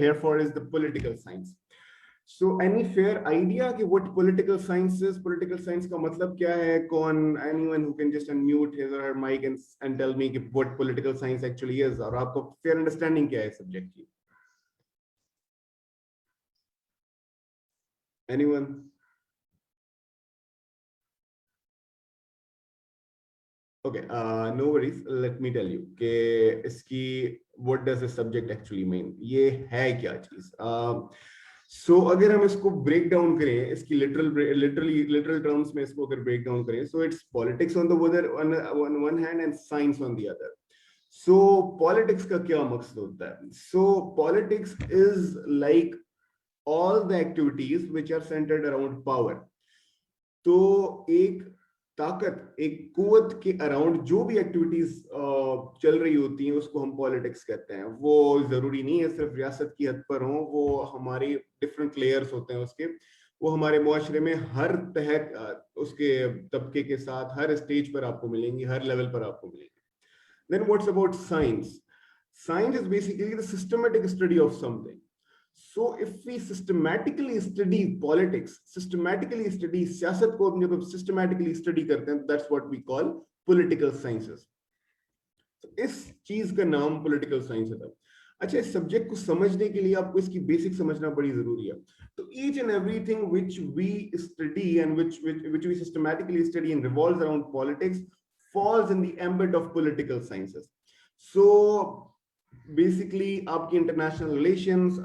therefore is the political science. So any fair idea कि what political science is? Political science का मतलब क्या है? कौन, anyone who can just unmute his or her mic and tell me कि what political science actually is, और आपको fair understanding क्या है subject की? Anyone? Okay, no worries. Let me tell you कि इसकी what does the subject actually mean? ये है क्या चीज? So अगर हम इसको break down करें, इसकी literal terms में इसको अगर break down करें, so it's politics on the one hand and science on the other. So politics का क्या मकसद होता है? So politics is like all the activities which are centered around power. तो एक ताकत, एक कुव्वत के अराउंड जो भी एक्टिविटीज चल रही होती हैं उसको हम पॉलिटिक्स कहते हैं. वो जरूरी नहीं है सिर्फ रियासत की हद पर हो, वो हमारे डिफरेंट लेयर्स होते हैं उसके, वो हमारे मुआशरे में हर तहत उसके तबके के साथ हर स्टेज पर आपको मिलेंगी, हर लेवल पर आपको मिलेंगी. Then what's about science? Science is basically the systematic study of something. So if we systematically study politics, systematically study सियासत को जब हम systematically study करते हैं, that's what we call political sciences. तो इस चीज का नाम political science है. अच्छा, इस सब्जेक्ट को समझने के लिए आपको इसकी बेसिक समझना बड़ी जरूरी है. तो each and everything which we study and which we systematically study and revolves around politics falls in the ambit of political sciences. So basically आपकी इंटरनेशनल रिलेशंस,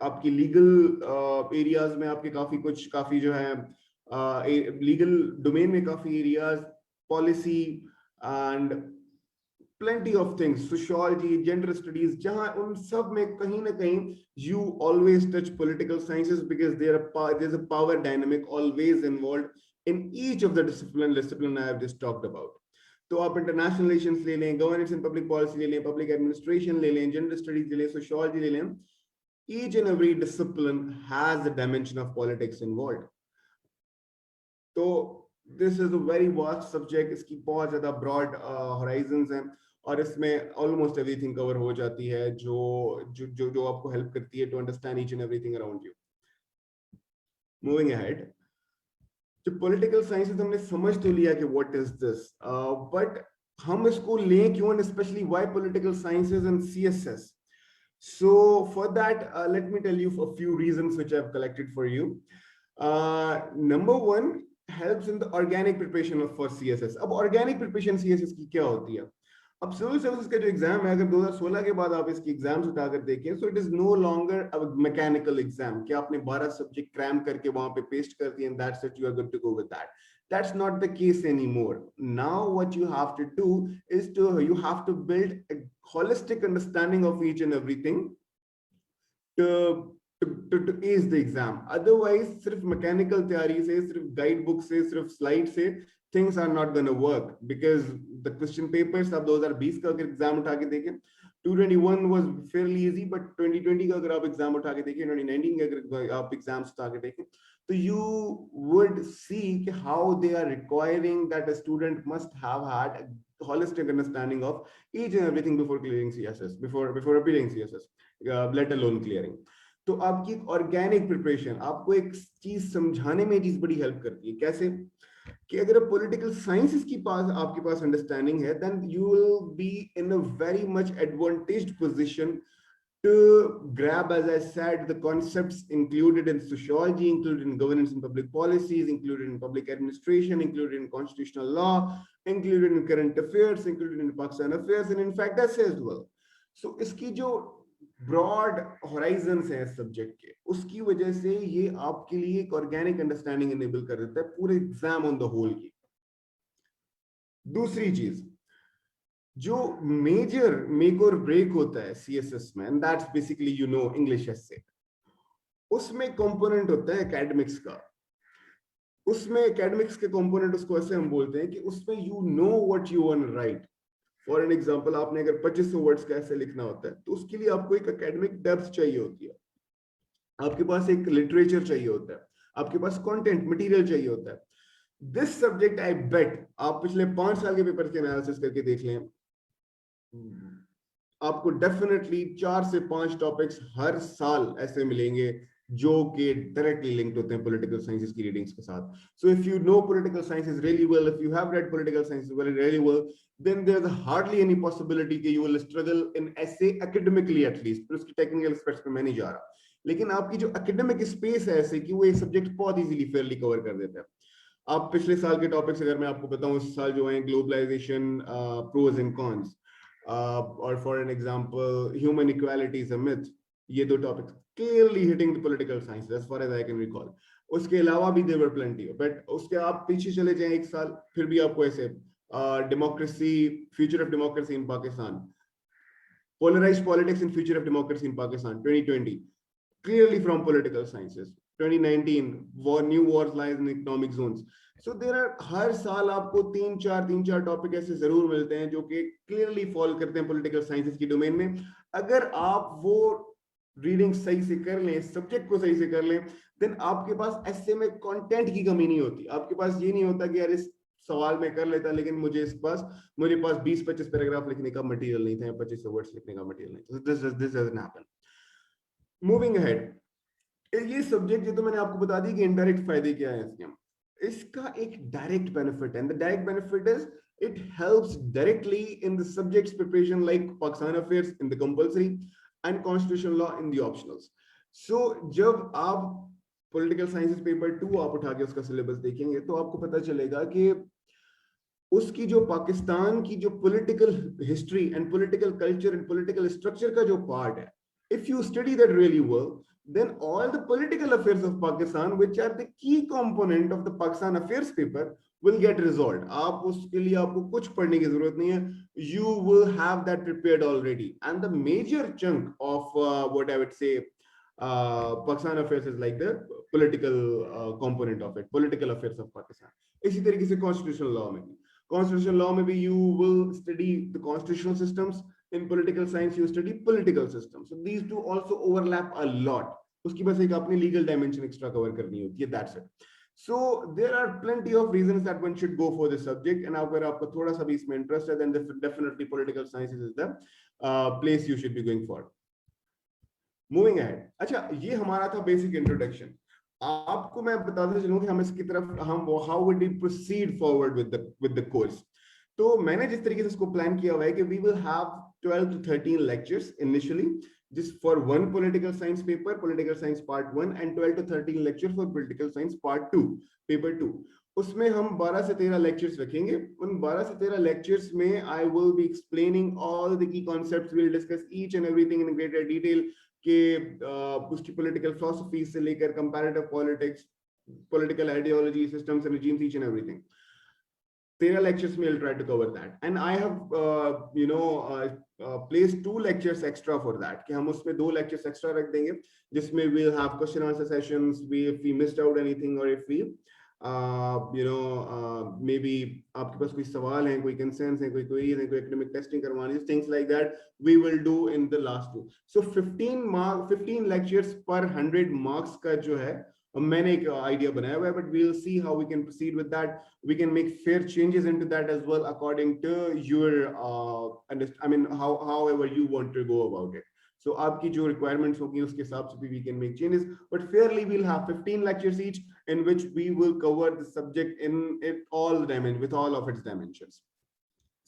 आपकी लीगल एरियाज में आपके काफी जो है लीगल डोमेन में काफी areas, policy and plenty of things, sociology, gender studies, जहां उन सब में कहीं ना कहीं you always touch political sciences because there's a power dynamic always involved in each of the discipline I have just talked about. तो आप international relations ले लें, गवर्नेंस एंड पब्लिक पॉलिसी ले लें, पब्लिक एडमिनिस्ट्रेशन ले लें, जेंडर स्टडीज ले लें, सोशियोलॉजी ले लें, each and every discipline has a dimension of politics involved. तो this is a very vast subject, इसकी बहुत ज्यादा broad horizons हैं और इसमें almost everything cover हो जाती है जो आपको help करती है to understand each and everything around you. Moving ahead, जो पॉलिटिकल साइंसेस हमने समझ तो लिया कि व्हाट इज दिस, बट हम इसको लें क्यों, and specially why political sciences and CSS. So for that let me tell you a few reasons which I have collected for you. Number one, helps in the organic preparation for CSS. अब organic preparation CSS की क्या होती है? अब civil services का जो exam है, अगर 2016 के बाद आप इसकी एग्जाम्स उठाकर देखें, so it is no longer a mechanical exam कि आपने 12 सब्जेक्ट क्रैम करके वहां पे पेस्ट कर दिए and that's it, you are good to go with that. That's not the case anymore. Now what you have to do is you have to build a holistic understanding of each and everything to ace the exam. Otherwise सिर्फ mechanical तैयारी से, सिर्फ guide book से, सिर्फ slide से things are not going to work, because the question papers अब 2020 का अगर एग्जाम उठा के देखें, 2021 was fairly easy, but 2020 का अगर आप एग्जाम उठा के देखें, 2019 का अगर आप एग्जाम्स उठा के देखें, तो you would see how they are requiring that a student must have had a holistic understanding of each and everything before clearing CSS, before appearing CSS, let alone clearing. तो आपकी एक ऑर्गेनिक प्रिपरेशन आपको एक चीज समझाने में चीज बड़ी हेल्प करती है. कैसे कि अगर पॉलिटिकल साइंसेस की पास आपके पास अंडरस्टैंडिंग है, then you will be in a very much advantaged position to grab, as I said, the concepts included in sociology, included in governance and public policies, included in public administration, included in constitutional law, included in current affairs, included in Pakistan affairs, and in fact essay as well. So इसकी जो broad horizons है इस subject के, उसकी वजह से ये आपके लिए एक ऑर्गेनिक अंडरस्टैंडिंग इनेबल कर देता है पूरे एग्जाम ऑन द होल की. दूसरी चीज जो मेजर मेक और ब्रेक होता है सीएसएस में, and that's basically you know English essay, उसमें कंपोनेंट होता है एकेडमिक्स का. उसमें एकेडमिक्स के कंपोनेंट उसको ऐसे हम बोलते हैं कि उसमें you know what you want to write. For an example, आपने अगर 2500 वर्ड्स का ऐसे लिखना होता है, तो उसके लिए आपको एक एकेडमिक डेप्थ चाहिए होती है, आपके पास एक लिटरेचर चाहिए होता है, आपके पास कंटेंट मटेरियल चाहिए होता है. दिस सब्जेक्ट आई बेट आप पिछले 5 साल के पेपर के एनालिसिस करके देख लें, आपको डेफिनेटली 4 से 5 टॉपिक्स हर साल ऐसे मिलेंगे जो कि डायरेक्टली लिंक्ड होते हैं पॉलिटिकल साइंसेस की रीडिंग्स के साथ. So if you know political sciences really well, if you have read political sciences really well, then there's hardly any possibility कि you will struggle in essay academically at least. फिर उसकी technical aspects पे मैं नहीं जा रहा, लेकिन आपकी जो एकेडमिक स्पेस है ऐसे कि वो एक सब्जेक्ट बहुत इजीली फेयरली कवर कर देता है. आप पिछले साल के टॉपिक्स अगर मैं आपको बताऊं, इस साल जो है ग्लोबलाइजेशन, प्रोज एंड कॉन्स, और for an example human equality is a myth, ये दो topics clearly hitting the political science as far as I can recall. उसके अलावा भी देयर वर प्लेंटी, बट उसके आप पीछे चले जाएं एक साल, फिर भी आपको ऐसे democracy, future of democracy in Pakistan, polarized politics and future of democracy in Pakistan 2020, clearly from political sciences. 2019, new wars lies in economic zones. So there are, हर साल आपको तीन चार टॉपिक ऐसे जरूर मिलते हैं जो कि क्लियरली फॉल करते हैं पॉलिटिकल साइंसेस की डोमेन में. अगर आप वो रीडिंग सही से कर लें, सब्जेक्ट को सही से कर लें, देन आपके पास ऐसे में कंटेंट की कमी नहीं होती. आपके पास ये नहीं होता कि यार इस सवाल में कर लेता लेकिन मुझे मेरे पास 20-25 पैराग्राफ लिखने का मटेरियल नहीं था, 25 वर्ड्स लिखने का मटेरियल नहीं था. This doesn't happen. Moving ahead, ये सब्जेक्ट जो तो मैंने आपको बता दी कि इनडायरेक्ट फायदे क्या है इसके. इसका एक डायरेक्ट बेनिफिट है, and the direct benefit is it helps directly in the subjects preparation like Pakistan affairs in the compulsory and constitutional law in the optionals. So जब आप पॉलिटिकल साइंसेस पेपर 2 आप उठा के उसका सिलेबस देखेंगे तो आपको पता चलेगा कि उसकी जो पाकिस्तान की जो political history and political culture and political structure का जो पार्ट है, if you study that really well, then all the political affairs of Pakistan, which are the key component of the Pakistan affairs paper, will get resolved. आप उसके लिए आपको कुछ पढ़ने की जरूरत नहीं है. You will have that prepared already. And the major chunk of what I would say Pakistan affairs is like the political component of it, political affairs of Pakistan. इसी तरीके से constitutional law में भी, constitutional law में भी you will study the constitutional systems. In political science you study political systems, so these two also overlap a lot. उसकी बस एक अपनी legal dimension extra cover करनी होती है, that's it. So there are plenty of reasons that one should go for this subject, and अगर आपको थोड़ा सा भी इसमें interest है, then definitely political sciences is the place you should be going for. Moving ahead, अच्छा ये हमारा था basic introduction. आपको मैं बताते चलूं कि हम इसकी तरफ how would we proceed forward with the course. तो मैंने जिस तरीके से इसको प्लान किया हुआ है कि we will have 12 to 13 lectures initially, just for one political science paper, political science part 1, and 12 to 13 lectures for political science part 2, paper 2. उसमें हम 12 से 13 lectures रखेंगे. उन 12 से 13 lectures में I will be explaining all the key concepts. We'll discuss each and everything in greater detail कि उसकी political philosophy से लेकर comparative politics, political ideology, systems and regimes, each and everything. 13 lectures में I'll try to cover that, and I have placed 2 lectures extra for that कि हम उसमें 2 lectures extra रख देंगे जिसमें we'll have question answer sessions. If we missed out anything or if we maybe आपके पास कोई सवाल है, कोई concerns है, कोई queries है, कोई academic testing करवानी है, things like that we will do in the last 2. So 15 lectures per 100 marks का जो है मैंने एक आइडिया बनाया हुआ है, but we'll see how we can proceed with that. We can make fair changes into that as well according to your however you want to go about it. So आपकी जो requirements होगी उसके हिसाब से भी we can make changes, but fairly we'll have 15 lectures each in which we will cover the subject in all dimensions, with all of its dimensions.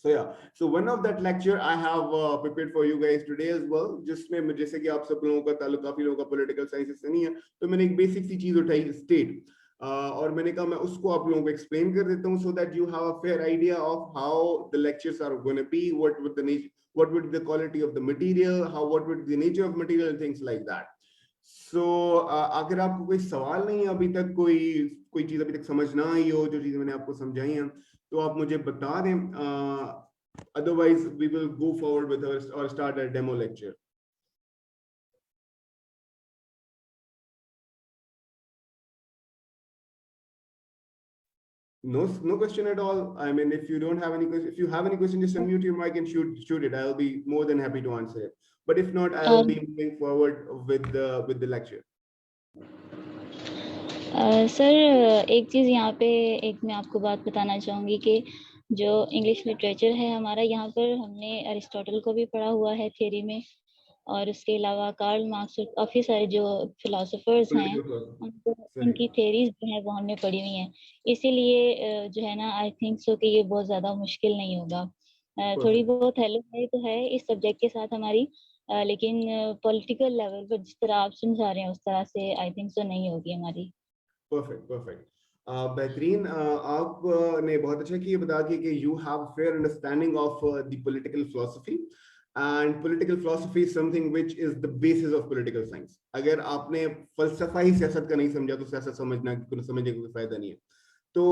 So yeah, so one of that lecture I have prepared for you guys today as well, जिसमें जैसे कि आप सब लोगों का ताल्लुक काफी लोगों का पॉलिटिकल साइंस से नहीं है, तो मैंने एक बेसिक सी चीज उठाई स्टेट, और मैंने कहा मैं उसको आप लोगों को एक्सप्लेन कर देता हूँ so that you have a fair idea of how the lectures are going to be, what would be the quality of the material, what would be the nature of material and things like that. So अगर आपको कोई सवाल नहीं है अभी तक, कोई चीज अभी तक समझ ना आई हो, जो चीजें मैंने आपको समझाई हैं तो आप मुझे बता दें, otherwise we will go forward with or start a demo lecture. No question at all. I mean, if you don't have any question, if you have any question, just unmute your mic and shoot it. I'll be more than happy to answer it. But if not, I'll be moving forward with the lecture. Sir एक चीज़ यहाँ पे एक मैं आपको बात बताना चाहूँगी कि जो इंग्लिश लिटरेचर है हमारा, यहाँ पर हमने अरिस्टोटल को भी पढ़ा हुआ है थ्योरी में, और उसके अलावा कार्ल मार्क्स और काफ़ी सारे जो फिलोसोफर्स हैं पॉलिटिकल उनको, फिलोसफी सही। उनकी थ्योरीज जो है वो हमने पढ़ी हुई हैं। इसीलिए जो है ना, आई थिंक सो कि ये बहुत ज़्यादा मुश्किल नहीं होगा। थोड़ी परफेक्ट बहुत हेलो है तो है इस सब्जेक्ट के साथ हमारी, लेकिन पॉलिटिकल लेवल पर जिस तरह आप समझा रहे हैं उस तरह से आई थिंक सो नहीं होगी हमारी। Perfect perfect. बेहतरीन। आपने बहुत अच्छा कि ये बता दिया कि you have fair understanding of the political philosophy, and political philosophy is something which is the basis of political science. अगर आपने फलसफा ही सियासत का नहीं समझा तो सियासत समझने का कोई फायदा नहीं है। So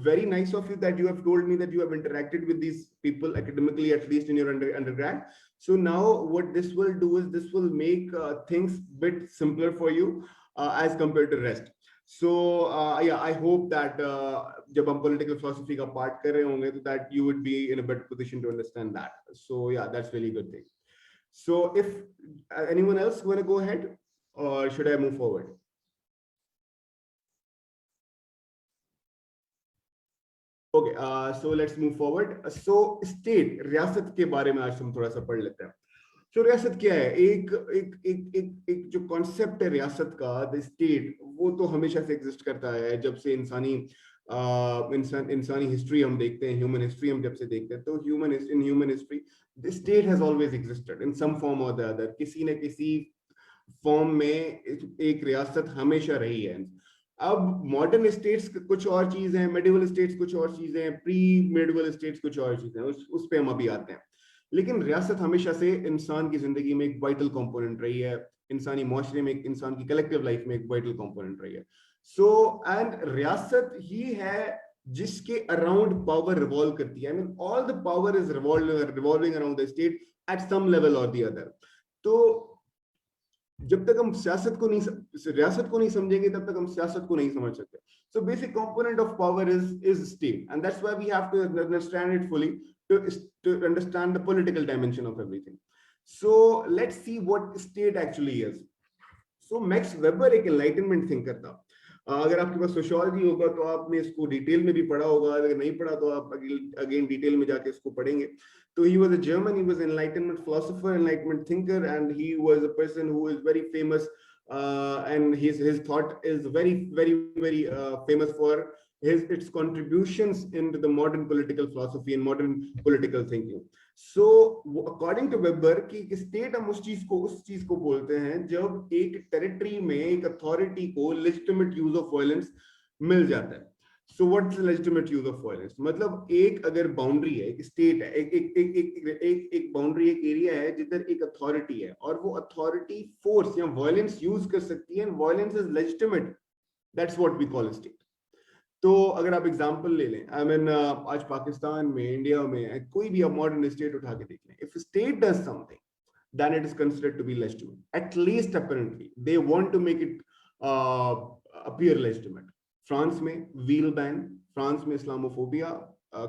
very nice of you that you have told me that you have interacted with these people academically, at least in your undergrad. So now what this will do is this will make things bit simpler for you as compared to rest. So yeah, I hope that जब हम political philosophy का part कर रहे होंगे तो that you would be in a better position to understand that. So yeah, that's really good thing. So if anyone else want to go ahead, or should I move forward? Okay, so let's move forward. So state, रियासत के बारे में आज हम थोड़ा सा पढ़ लेते हैं। सो रियासत क्या है? एक एक एक एक एक जो कॉन्सेप्ट है रियासत का, द स्टेट, वो तो हमेशा से एग्जिस्ट करता है। जब से इंसानी हिस्ट्री हम देखते हैं, ह्यूमन हिस्ट्री हम जब से देखते हैं, तो human history the state has always existed in some form और द अदर। किसी न किसी फॉर्म में एक रियासत हमेशा रही है। अब मॉडर्न स्टेट्स कुछ और चीज है, मेडिवल स्टेट्स कुछ और चीजें हैं, प्री मेडिवल स्टेट्स कुछ और चीजें हैं, उस पे हम अभी आते हैं। लेकिन रियासत हमेशा से इंसान की जिंदगी में एक वाइटल कंपोनेंट रही है, इंसानी माशरे में, इंसान की कलेक्टिव लाइफ में एक वाइटल कंपोनेंट रही है। सो एंड रियासत ही है जिसके अराउंड पावर रिवॉल्व करती है। I mean all the power is revolving around the state at some level और द अदर। तो जब तक हम रियासत को नहीं समझेंगे तब तक हम सियासत को नहीं समझ सकते। So basic component of power is state, and that's why we have to understand it fully to understand the political dimension of everything. So let's see what state actually is. So max weber एक enlightenment thinker था। अगर आपके पास sociology होगा तो आपने इसको detail में भी पढ़ा होगा, अगर नहीं पढ़ा तो आप अगेन डिटेल में जाके इसको पढ़ेंगे। तो he was a German, he was an enlightenment philosopher, enlightenment thinker, and he was a person who is very famous, and his thought is very famous for its contributions into the modern political philosophy and modern political thinking. So according to Weber की state हम उस चीज को बोलते हैं जब एक territory में एक अथॉरिटी को लेजिटिमेट यूज ऑफ वायलेंस मिल जाता है। So what is legitimate use of violence? मतलब एक अगर बाउंड्री है, एक स्टेट है, एक बाउंड्री, एक एरिया है जिधर एक अथॉरिटी है और वो अथॉरिटी फोर्स या वायलेंस यूज कर सकती है, and violence is legitimate, that's what we call state. तो अगर आप एग्जांपल ले लें, आई मीन आज पाकिस्तान में, इंडिया में, कोई भी आप मॉडर्न स्टेट उठा के देख लें, if state does something then it is considered to be legitimate, at least apparently they want to make it appear legitimate. France में wheel ban, France में Islamophobia,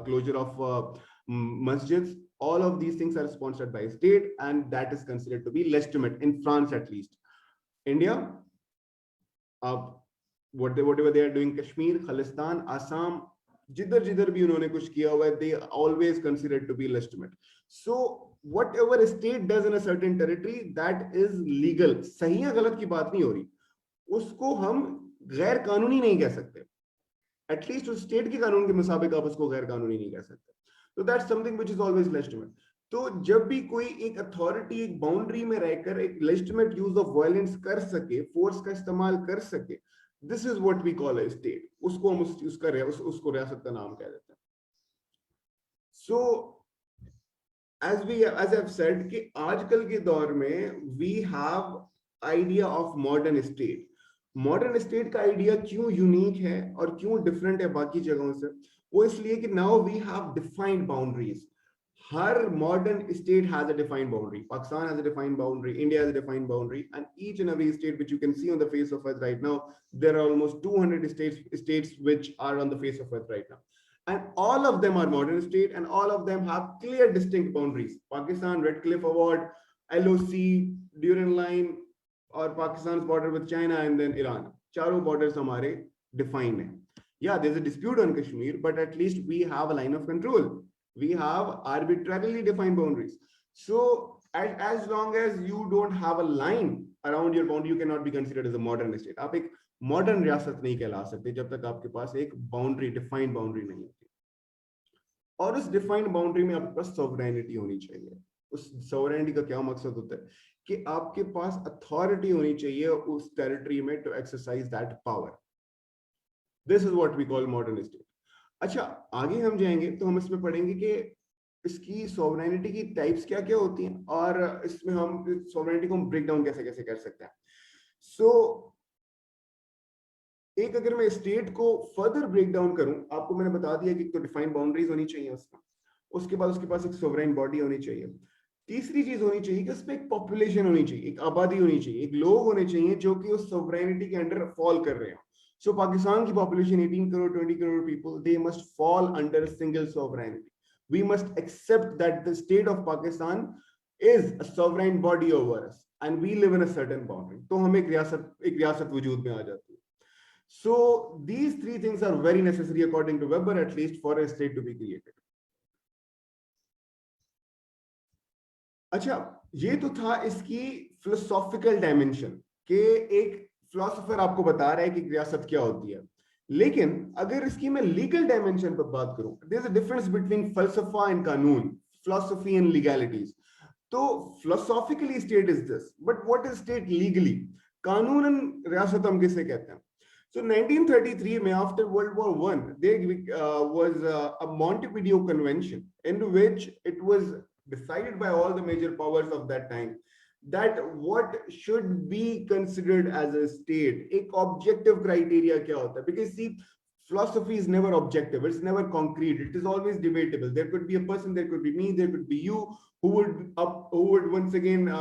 closure of masjids, all of these things are sponsored by state and that is considered to be legitimate in France at least. India, whatever they are doing, Kashmir, Khalistan, Assam, जिधर जिधर भी उन्होंने कुछ किया हुआ है, they always considered to be legitimate. So whatever a state does in a certain territory, that is legal. सही या गलत की बात नहीं हो रही, उसको हम गैर कानूनी नहीं कह सकते। एटलीस्ट उस स्टेट के कानून के मुताबिक आप उसको गैर कानूनी नहीं कह सकते। तो that's something which is always legitimate. तो जब भी कोई एक अथॉरिटी एक बाउंड्री में रहकर एक लेजिटिमेट यूज ऑफ वायलेंस कर सके, फोर्स का इस्तेमाल कर सके, this is what we call a state. उसको हम उसको रियासत का नाम कह देते हैं। सो as I've said कि आजकल के दौर में we have idea of modern state. Modern state का आइडिया क्यों यूनिक है और क्यों डिफरेंट है बाकी जगहों से? वो इसलिए कि now we have defined boundaries. हर modern state has a defined boundary. Pakistan has a defined boundary, India has a defined boundary, and each and every state which you can see on the face of earth right now, there are almost 200 states which are on the face of earth right now, and all of them are modern state and all of them have clear distinct boundaries. Pakistan, Red Cliff Award, LOC, Durand Line, और Pakistan border with China and then Iran, चारों borders हमारे define है। Yeah, there's a dispute on Kashmir, but at least we have a line of control. We have arbitrarily defined boundaries. So as long as you don't have a line around your boundary, you cannot be considered as a modern state. आप एक modern रियासत नहीं कहला सकते जब तक आपके पास एक boundary, defined boundary नहीं होती. और उस डिफाइंड बाउंड्री में आपके पास सॉवरेनिटी होनी चाहिए. उस सॉवरेनिटी का क्या मकसद होता है कि आपके पास अथॉरिटी होनी चाहिए उस टेरिटरी में to exercise that power. This is what we call modern state. अच्छा, आगे हम जाएंगे तो हम इसमें पढ़ेंगे कि इसकी सॉवरेनिटी की टाइप्स क्या क्या होती हैं और इसमें हम सॉवरेनिटी को हम ब्रेक डाउन कैसे कैसे कर सकते हैं. सो एक अगर मैं स्टेट को फर्दर ब्रेक डाउन करूं, आपको मैंने बता दिया कि तो डिफाइंड बाउंड्रीज होनी चाहिए उसका, उसके बाद उसके पास एक सोवरेन बॉडी होनी चाहिए. तीसरी चीज होनी चाहिए कि उसमें एक पॉपुलेशन होनी चाहिए, एक आबादी होनी चाहिए, एक लोग होने चाहिए जो कि उस सोवरेनिटी के अंडर फॉल कर रहे हो. सो पाकिस्तान की population 18 crore 20 crore people, they must fall under single sovereignty. We must accept that the state of Pakistan is a sovereign body over us and we live in a certain boundary. तो हम एक रियासत वजूद में आ जाती है. So these three things are very necessary according to Weber, at least for a state to be created. अच्छा, ये तो था इसकी philosophical dimension कि एक philosopher आपको बता रहा है कि रियासत क्या होती है. लेकिन अगर इसकी मैं legal dimension पर बात करूं, there is a difference between falsafa and कानून, philosophy and legalities. तो philosophically state is this, but what is state legally? कानूनन रियासत हम किसे कहते हैं? So 1933 में after World War I, there was a Montevideo Convention in which it was decided by all the major powers of that time that what should be considered as a state. एक objective criteria क्या होता है? Because see, philosophy is never objective, it's never concrete, it is always debatable. There could be a person, there could be me, there could be you who would once again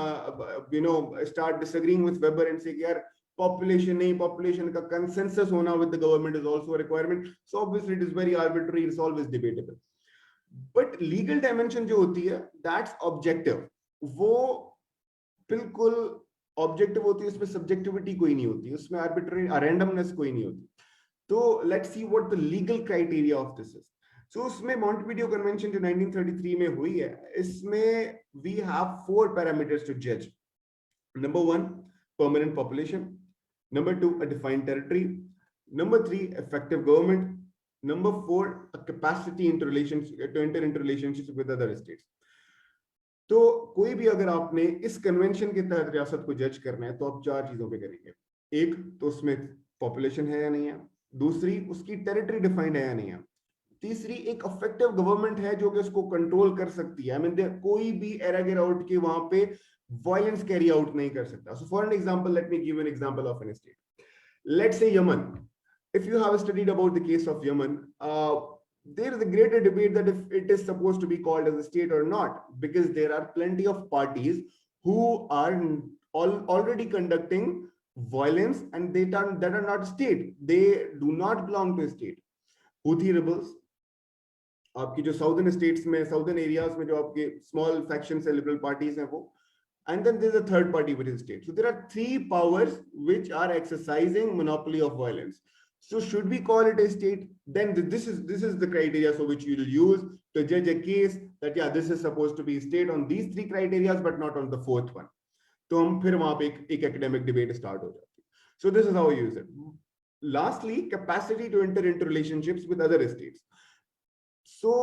start disagreeing with Weber and say यार population नहीं, population का consensus होना with the government is also a requirement. So obviously it is very arbitrary, it's always debatable. But legal dimension जो होती है, that's objective. वो बिल्कुल objective होती है, उसमें subjectivity कोई नहीं होती, उसमें arbitrary randomness कोई नहीं होती. तो let's see what the legal criteria of this is. So उसमें Montevideo Convention जो 1933 में हुई है, इसमें we have 4 parameters to judge. Number 1, permanent population. Number 2, a defined territory. Number 3, effective government. Number 4, a capacity to enter into relationships with other states. तो कोई भी अगर आपने इस कन्वेंशन के तहत रियासत को जज करना है तो आप 4 चीजों पे करेंगे. एक तो उसमें पॉपुलेशन है या नहीं है. दूसरी, उसकी टेरिटरी डिफाइंड है या नहीं है. तीसरी, एक इफेक्टिव गवर्नमेंट है जो कि उसको कंट्रोल कर सकती है. आई मीन कोई भी एरा आउट के वहां पे violence carry out nahi kar sakta. So for an example, let me give an example of an state. Let's say Yemen. If you have studied about the case of Yemen, there is a greater debate that if it is supposed to be called as a state or not, because there are plenty of parties who are already conducting violence and that are not a state. They do not belong to a state. Houthi rebels, आपकी जो southern states में, southern areas में जो आपके small factions है, liberal parties हैं वो. And then there's a third party which is state. So there are 3 powers which are exercising monopoly of violence. So should we call it a state? Then this is the criteria for which you will use to judge a case that yeah, this is supposed to be state on these 3 criteria but not on the 4th one. तो हम फिर वहां पे एक academic debate start हो जाती है. So this is how we use it. Lastly, capacity to enter into relationships with other states. So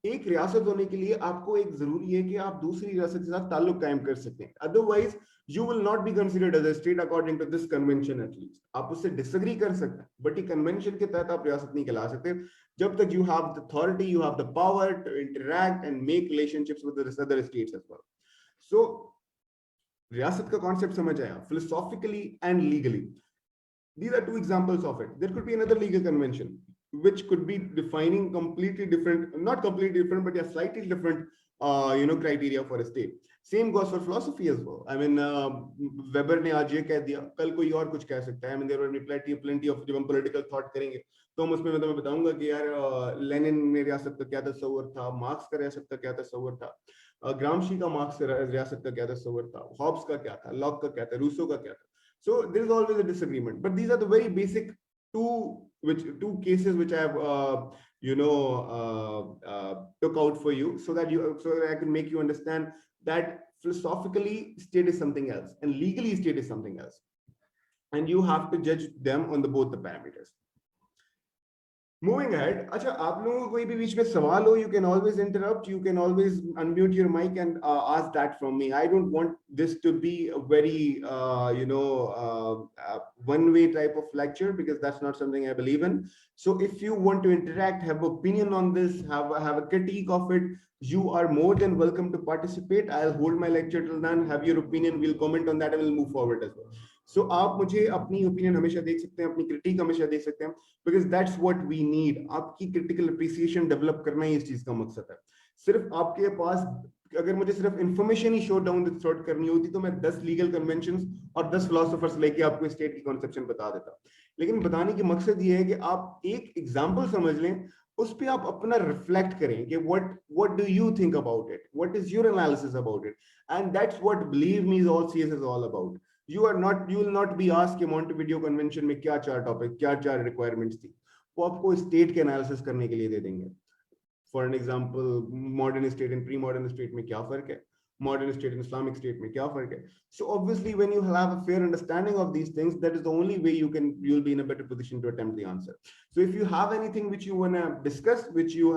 एक रियासत होने के लिए आपको एक जरूरी है कि आप दूसरी रियासत के साथ ताल्लुक कायम कर सकते हैं. Otherwise you will not be considered as a state according to this convention. At least आप उससे डिसएग्री कर सकते हैं, बट ये कन्वेंशन के तहत आप रियासत नहीं कहला सकते जब तक you have the authority, you have the power to interact and make relationships with the other states as well. So रियासत का कॉन्सेप्ट समझ आया philosophically and legally. These are 2 examples of it. There could be another legal convention which could be defining completely different, not completely different, but yeah, slightly different, criteria for a state. Same goes for philosophy as well. I mean, Weber ने आज ये कह दिया, कल कोई और कुछ कह सकता है. I mean, there will be plenty of जब हम political thought करेंगे तो हम उसमें मैं तुम्हें बताऊंगा कि यार लेनिन ने रियासत का क्या तस्वर था, मार्क्स का रियासत का क्या तस्वर था, ग्रामशी का मार्क्स रियासत का क्या तस्वर था, हॉब्स का क्या था, लॉक का क्या था, रूसो का क्या था. So there is always a disagreement, but these are the very basic two cases which I have took out for you, so that I can make you understand that philosophically state is something else and legally state is something else, and you have to judge them on both the parameters. Moving ahead, अच्छा आप लोगों को कोई भी बीच में सवाल हो, you can always interrupt, you can always unmute your mic and ask that from me. I don't want this to be a very one-way type of lecture, because that's not something I believe in. So if you want to interact, have opinion on this, have a critique of it, you are more than welcome to participate. I'll hold my lecture till then, have your opinion, we'll comment on that and we'll move forward as well. So आप मुझे अपनी opinion हमेशा देख सकते हैं, अपनी critique हमेशा देख सकते हैं, because that's what we need. आपकी critical appreciation develop करना ही इस चीज का मकसद है. सिर्फ आपके पास अगर मुझे सिर्फ information he show down the throat करनी होती तो मैं 10 legal conventions और 10 philosophers लेके आपको state की conception बता देता. लेकिन बताने की मकसद ये है कि आप एक example समझ लें, उस पे आप अपना reflect करें कि what do you think about it, what is your analysis about it, and that's what, believe me, all CS is all about. You will not be asked कि Montevideo Convention में क्या 4 टॉपिक, क्या 4 requirements थी, वो आपको state के analysis करने के लिए दे देंगे. For an example, modern state and pre modern state में क्या फर्क है, modern state and Islamic state में क्या फर्क है. So obviously when you have a fair understanding of these things, that is the only way you'll be in a better position to attempt the answer. So if you have anything which you want to discuss, which you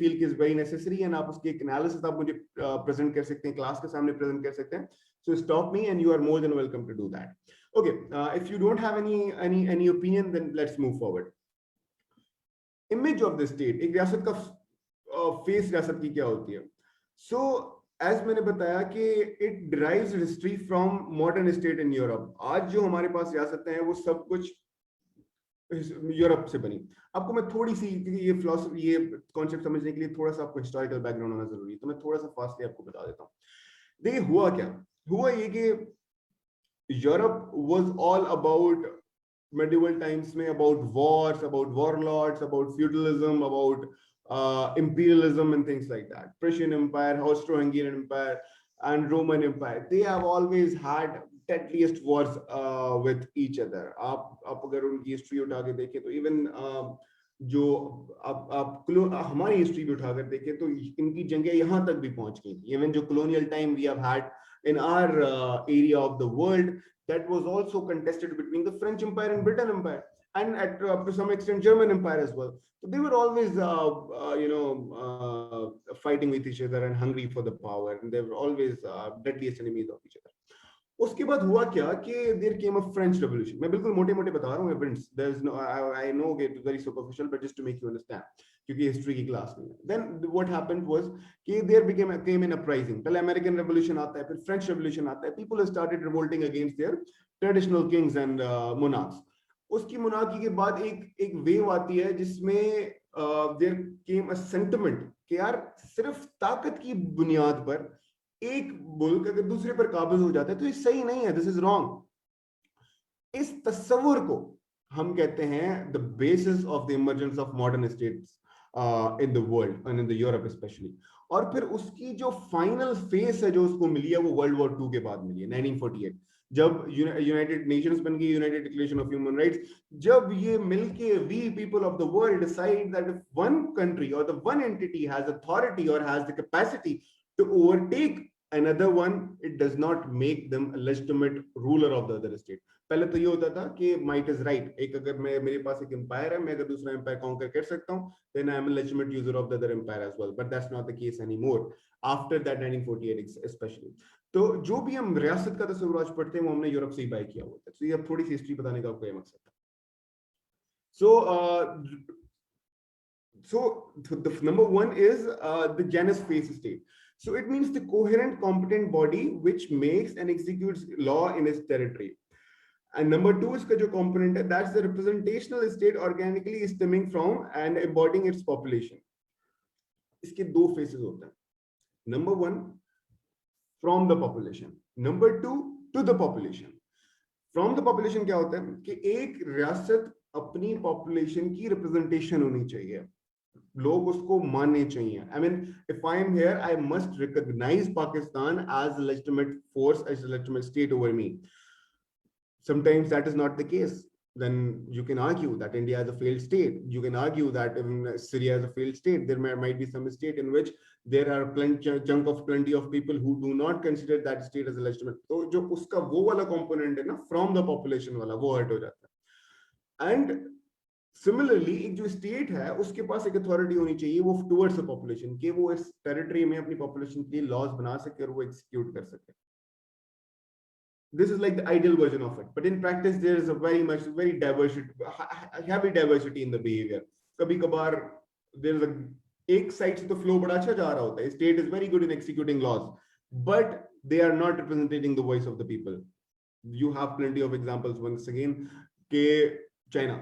feel is very necessary, and आप उसके analysis आप मुझे present कर सकते हैं, class के सामने present कर सकते हैं, so stop me and you are more than welcome to do that. Okay, if you don't have any opinion, then let's move forward. Image of the state, एक रियासत का फेस रियासत की क्या होती है. So as मैंने बताया कि it derives history from modern state in Europe. आज जो हमारे पास रियासतें हैं वो सब कुछ यूरोप से बनी. आपको मैं थोड़ी सी, ये फिलोसफी, ये कॉन्सेप्ट समझने के लिए थोड़ा सा आपको हिस्टोरिकल बैकग्राउंड होना जरूरी है, तो मैं थोड़ा सा फास्टली आपको बता देता हूँ. देखिए हुआ क्या, हुआ ये कि Europe was all about medieval times में about wars, about warlords, about feudalism, about imperialism and things like that. Prussian Empire, Austro-Hungarian Empire, and Roman Empire, they have always had deadliest wars with each other. आप अगर उनकी history उठा के देखें तो even जो आप हमारी हिस्ट्री भी उठाकर देखें तो इनकी जंगें यहाँ तक भी पहुंच गई थी. इवन जो colonial time we have had in our area of the world, that was also contested between the French Empire and Britain Empire, and to some extent German Empire as well. So they were always fighting with each other and hungry for the power, and they were always deadliest enemies of each other. उसके बाद हुआ क्या कि there came a French Revolution. मैं बिल्कुल मोटे-मोटे बता रहा हूँ events. There's no, I know it's very superficial, but just to make you understand, क्योंकि history की class में. Then what happened was कि there came an uprising. पहले American Revolution आता है, फिर French Revolution आता है. People started revolting against their traditional kings and monarchs. उसकी monarchy के बाद एक wave आती है जिसमें there came a sentiment कि यार सिर्फ ताकत की बुनियाद पर एक मुल्क अगर दूसरे पर काबिज हो जाता है तो ये सही नहीं है, दिस इज रॉन्ग. इस तस्वुर को हम कहते हैं the basis of the emergence of modern states in the world and in the Europe specially. और फिर उसकी जो फाइनल फेस है जो उसको मिली है वो वर्ल्ड वॉर 2 के बाद मिली है, 1948, जब यूनाइटेड नेशंस बन गई, United Declaration of Human Rights. जब ये मिलके we people of the world decide that if one country और the one entity has authority और has the capacity to overtake another one, it does not make them a legitimate ruler of the other state. पहले तो ये होता था कि might is right. एक अगर मेरे पास एक empire है, मैं अगर दूसरा empire conquer कर सकता हूँ, then I am a legitimate user of the other empire as well. But that's not the case anymore. After that 1948 especially. तो जो भी हम रियासत का तस्वीर आज पढ़ते हैं वो हमने यूरोप से ही बाय किया होता है. तो ये थोड़ी सी हिस्ट्री बताने का आपको ये मकसद था. So the number one is the genus face state. So it means the coherent, competent body which makes and executes law in its territory. And number 2 is the component, that's the representational state organically stemming from and embodying its population. इसके 2 phases होते हैं. Number 1, from the population. Number 2, to the population. From the population क्या होता है कि एक रियासत अपनी population की representation होनी चाहिए, लोग उसको मानने चाहिए. I mean, if I am here, I must recognize Pakistan as a legitimate force, as a legitimate state over me. Sometimes that is not the case. then you can argue that India is a failed state. You can argue that Syria is a failed state. There might be some state in which there are plenty of people who do not consider that state as a legitimate. तो जो उसका वो वाला component है ना, from the population वाला, वो हट हो जाता है. And similarly, एक जो state है, उसके पास एक authority होनी चाहिए वो towards the population, कि वो इस territory में अपनी population के laws बना सके और वो execute कर सके. This is like the ideal version of it, but in practice there is a very heavy diversity in the behavior. कभी कभार there is a एक side से तो flow बड़ा अच्छा जा रहा होता है. State is very good in executing laws, but they are not representing the voice of the people. You have plenty of examples once again. कि China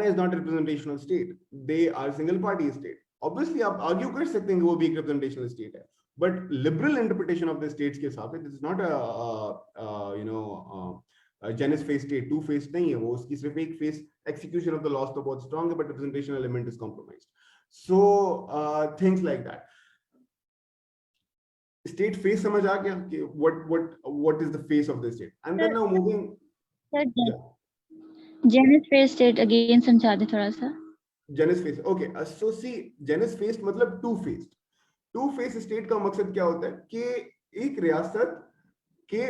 is not a representational state. They are a single party state. Obviously आप argue कर सकते हैं कि वो भी एक representational state है. But liberal interpretation of the states के हिसाब से this is not a Janus-faced state, two-faced नहीं है वो, उसकी सिर्फ एक face execution of the laws तो बहुत strong है, but representation element is compromised. So things like that. State face समझ आ गया कि what is the face of the state, and then now moving. Janus-faced state again समझा दे थोड़ा सा. Janus-faced, okay. So see, Janus-faced मतलब two-faced. To face state का मकसद क्या होता है कि एक रियासत के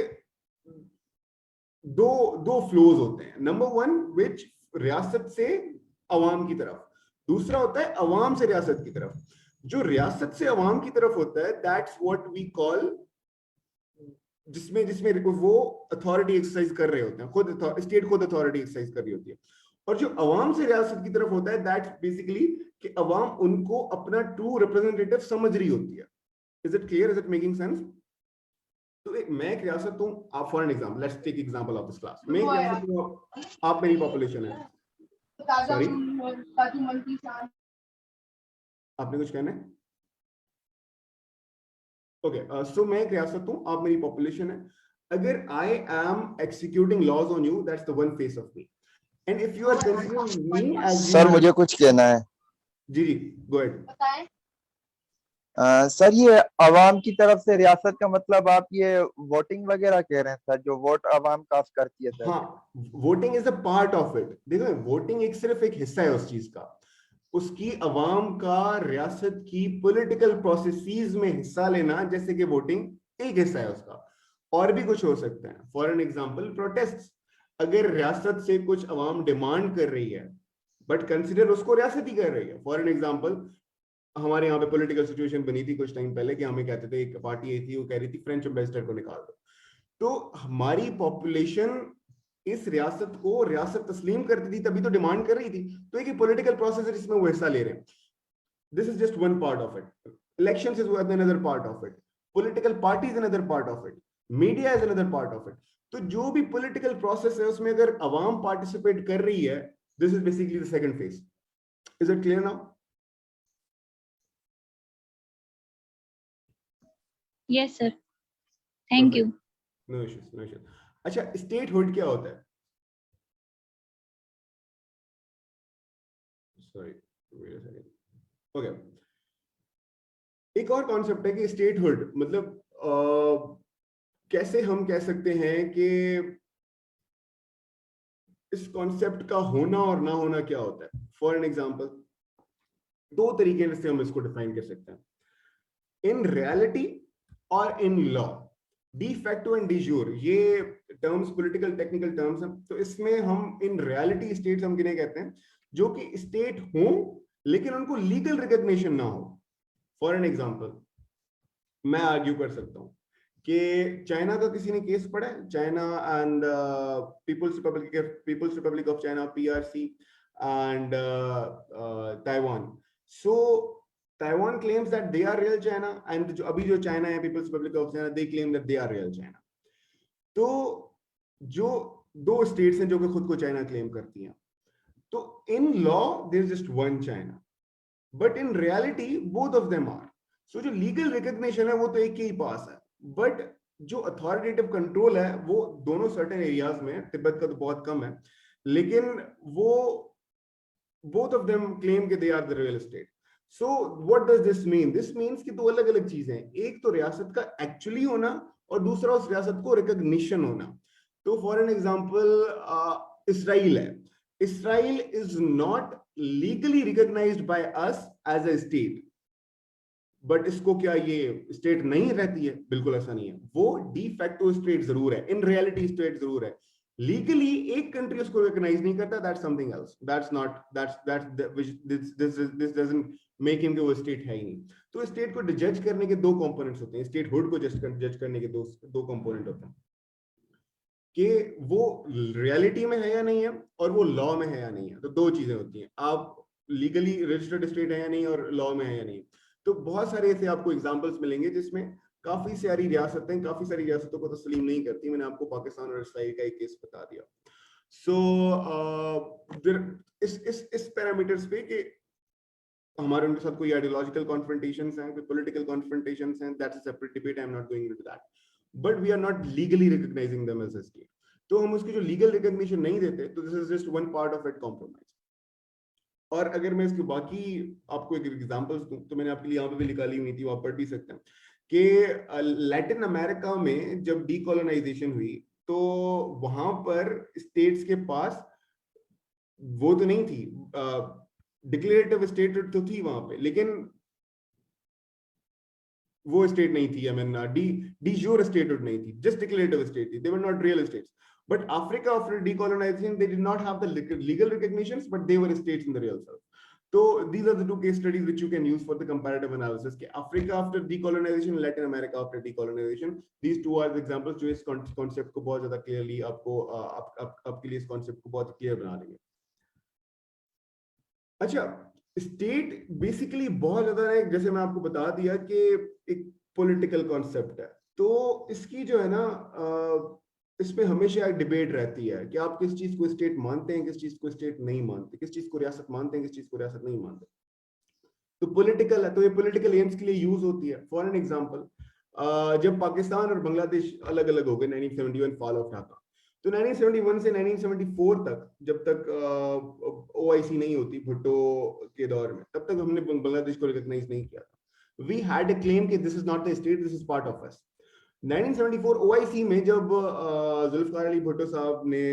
दो फ्लोज होते हैं. नंबर वन, विच रियासत से अवाम की तरफ, दूसरा होता है अवाम से रियासत की तरफ. जो रियासत से अवाम की तरफ होता है, दैट्स व्हाट वी कॉल, जिसमें वो अथॉरिटी एक्सरसाइज कर रहे होते हैं, खुद स्टेट खुद अथॉरिटी एक्सरसाइज कर रही होती है. और जो अवाम से रियासत की तरफ होता है, दैट्स बेसिकली कि अवाम उनको अपना ट्रू रिप्रेजेंटेटिव समझ रही होती है. Is it clear? Is it making sense? तो मैं एक रियासत हूं, आप for an example, let's take example of this class. मैं एक रियासत हूं, आप मेरी पॉपुलेशन है. सॉरी, आपने कुछ कहना है? ओके, सो मैं एक रियासत हूं, आप मेरी पॉपुलेशन है. अगर I am executing laws on you, that's the one face of me. And if you are considering me as sir मुझे कुछ कहना है. जी गो अहेड. सर ये अवाम की तरफ से रियासत का मतलब आप ये वोटिंग वगैरह कह रहे हैं सर, जो वोट अवाम कास्ट करती है सर? हाँ, voting is a part of it. देखो, वोटिंग एक सिर्फ एक हिस्सा है उस चीज का. उसकी अवाम का रियासत की पॉलिटिकल प्रोसेसेस में हिस्सा लेना, जैसे कि वोटिंग एक हिस्सा है उसका. और भी कुछ हो सकता है. For an example, protest. अगर रियासत से कुछ अवाम डिमांड कर रही है, बट कंसिडर उसको रियासत ही कर रही है. फॉर एन एग्जांपल, हमारे यहाँ पे पॉलिटिकल सिचुएशन बनी थी कुछ टाइम पहले कि हमें कहते थे, एक पार्टी आई थी वो कह रही थी फ्रेंच एम्बेसडर को निकाल दो. तो हमारी पॉपुलेशन इस रियासत को रियासत तस्लीम करती थी, तभी तो डिमांड कर रही थी. तो एक पॉलिटिकल प्रोसेस है जिसमें वो हिस्सा ले रहे हैं. This is just one part of it. Elections is another part of it. Political parties another part of it. Media is another part of it. तो जो भी पॉलिटिकल प्रोसेस है उसमें अगर अवाम पार्टिसिपेट कर रही है, this is basically the second phase. Is it clear now? Yes sir, thank you. No issues, no issues. अच्छा, स्टेटहुड क्या होता है? Sorry, wait a second. Okay, एक और कॉन्सेप्ट है कि स्टेटहुड मतलब कैसे हम कह सकते हैं कि इस कॉन्सेप्ट का होना और ना होना क्या होता है. फॉर एन एग्जांपल, दो तरीके से हम इसको डिफाइन कर सकते हैं, इन रियलिटी और in law. De facto and de jure, ये टर्म्स पॉलिटिकल टेक्निकल टर्म्स हैं. तो इसमें हम इन रियलिटी स्टेट्स हम किन्हें कहते हैं? जो कि स्टेट हो लेकिन उनको लीगल रिकॉग्निशन ना हो. फॉर एन एग्जांपल, मैं आर्ग्यू कर सकता हूं कि चाइना का किसी ने केस पढ़ा है, China and People's Republic of China, PRC, and Taiwan. So Taiwan claims that they are real China, and अभी जो चाइना है, People's Republic of China, they claim that they are real China. तो जो दो states हैं जो कि खुद को चाइना क्लेम करती हैं, तो in law there is just one China, but in reality both of them are. So जो लीगल रिकॉग्निशन है वो तो एक के ही पास है, बट जो अथॉरिटेटिव कंट्रोल है वो दोनों सर्टेन एरियाज में, तिब्बत का तो बहुत कम है, लेकिन वो बोथ ऑफ देम क्लेम कि they are the real state. So what does this mean? This means कि दो अलग अलग चीजें हैं. एक तो रियासत का एक्चुअली होना और दूसरा उस रियासत को रिकॉग्निशन होना. तो फॉर एन एग्जांपल, इसराइल है, Israel is not legally recognised by us as a state, but इसको क्या ये स्टेट नहीं रहती है? बिल्कुल ऐसा नहीं है, वो डी फैक्टो स्टेट जरूर है, इन रियलिटी स्टेट जरूर है। लीगली एक कंट्री उसको रिकॉग्नाइज नहीं करता, that's something else, that's not this doesn't make him कि वो स्टेट है ही नहीं। तो स्टेट को जज करने के दो कंपोनेंट्स होते हैं, स्टेटहुड को जज करने के दो कंपोनेंट होते हैं, कि वो रियलिटी में है या नहीं है और वो लॉ में है या नहीं है। तो दो चीजें होती हैं, आप लीगली रजिस्टर्ड स्टेट है या नहीं और लॉ में है या नहीं। तो बहुत सारे ऐसे आपको एग्जांपल्स मिलेंगे जिसमें काफी सारी रियासतों को तस्लीम नहीं करती। मैंने आपको पाकिस्तान और इसराइल का एक केस बता दिया। सो इस पैरामीटर्स पे कि हमारे उनके साथ कोई आइडियोलॉजिकल कॉन्फ्रंटेशंस हैं, कोई पॉलिटिकल कॉन्फ्रंटेशंस हैं, that's a separate debate, I am not going into that, but we are not legally recognising them as a state. तो हम उसकी जो लीगल रिकॉग्निशन नहीं देते, तो this is just one part of it, compromise. और अगर मैं इसके बाकी आपको एक एग्जांपल्स दूं, तो मैंने आपके लिए यहाँ पे भी निकाली हुई थी, वो आप पढ़ भी सकते हैं कि लैटिन अमेरिका में जब डीकोलोनाइजेशन हुई तो वहां पर स्टेट्स के पास वो तो नहीं थी, डिक्लेरेटिव स्टेट तो थी वहां पे, लेकिन वो स्टेट नहीं थी, I mean de jure statehood नहीं थी, जस्ट डिक्लेरेटिव स्टेट थी, they were not real states. But Africa, after decolonization, they did not have the legal recognitions, but they were states in the real self. So these are the two case studies which you can use for the comparative analysis. Africa after decolonization, Latin America after decolonization. These two are the examples जो इस concept को बहुत ज़्यादा clearly आपको आपके लिए इस concept को बहुत clear बना देंगे। अच्छा, स्टेट बेसिकली बहुत ज्यादा है, जैसे मैं आपको बता दिया कि एक पॉलिटिकल कॉन्सेप्ट है। तो इसकी जो है ना इसमें हमेशा एक डिबेट रहती है कि आप किस चीज को स्टेट मानते हैं, किस चीज को स्टेट नहीं मानते, किस चीज को रियासत मानते हैं, किस चीज को रियासत नहीं मानते। तो पॉलिटिकल है, तो ये पॉलिटिकल एम्स के लिए यूज होती है। फॉर एन एग्जांपल, जब पाकिस्तान और बांग्लादेश अलग अलग हो गए 1971 फॉल ऑफ ढाका, तो 1971 से 1974 तक, जब तक ओआईसी नहीं होती भुट्टो के दौर में, तब तक हमने बांग्लादेश को रिकॉग्नाइज नहीं किया था। वी हैड अ क्लेम कि this is not the state, this is part of us. 1974 OIC में जब जुल्फिकार अली भुट्टो साहब ने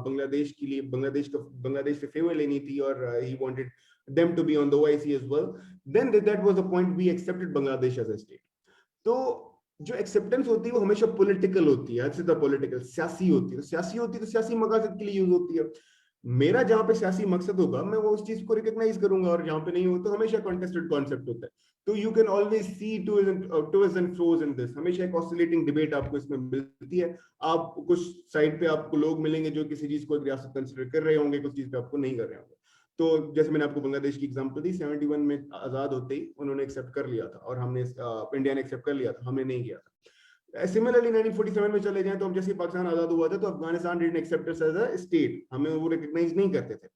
बांग्लादेश के लिए बांग्लादेश से फेवर लेनी थी और he wanted them to be on the OIC as well, then that was the point we accepted Bangladesh as a state. तो जो एक्सेप्टेंस होती है वो हमेशा पॉलिटिकल होती है, सीधा पॉलिटिकल, सियासी होती है। तो सियासी होती है तो सियासी मकसद के लिए यूज होती है। मेरा जहां पे सियासी मकसद होगा मैं वो उस चीज को रिकॉग्नाइज करूंगा, और जहां पे नहीं हो तो हमेशा कॉन्टेस्टेड कॉन्सेप्ट होता है। तो you can always see to's and fro's in this, हमेशा एक ऑसिलेटिंग डिबेट आपको इसमें मिलती है। आप कुछ साइड पे आपको लोग मिलेंगे जो किसी चीज को एक रियासत कंसिडर कर रहे होंगे, कुछ चीज पे आपको नहीं कर रहे होंगे। तो जैसे मैंने आपको बांग्लादेश की एग्जांपल दी, 71 में आजाद होते ही उन्होंने एक्सेप्ट कर लिया था, और हमने इंडिया ने एक्सेप्ट कर लिया था, हमने नहीं किया था। सिमिलरली 1947 में चले जाएं तो अब जैसे पाकिस्तान आजाद हुआ था तो Afghanistan didn't accept us as a state, हमें वो रिकॉग्नाइज नहीं करते थे।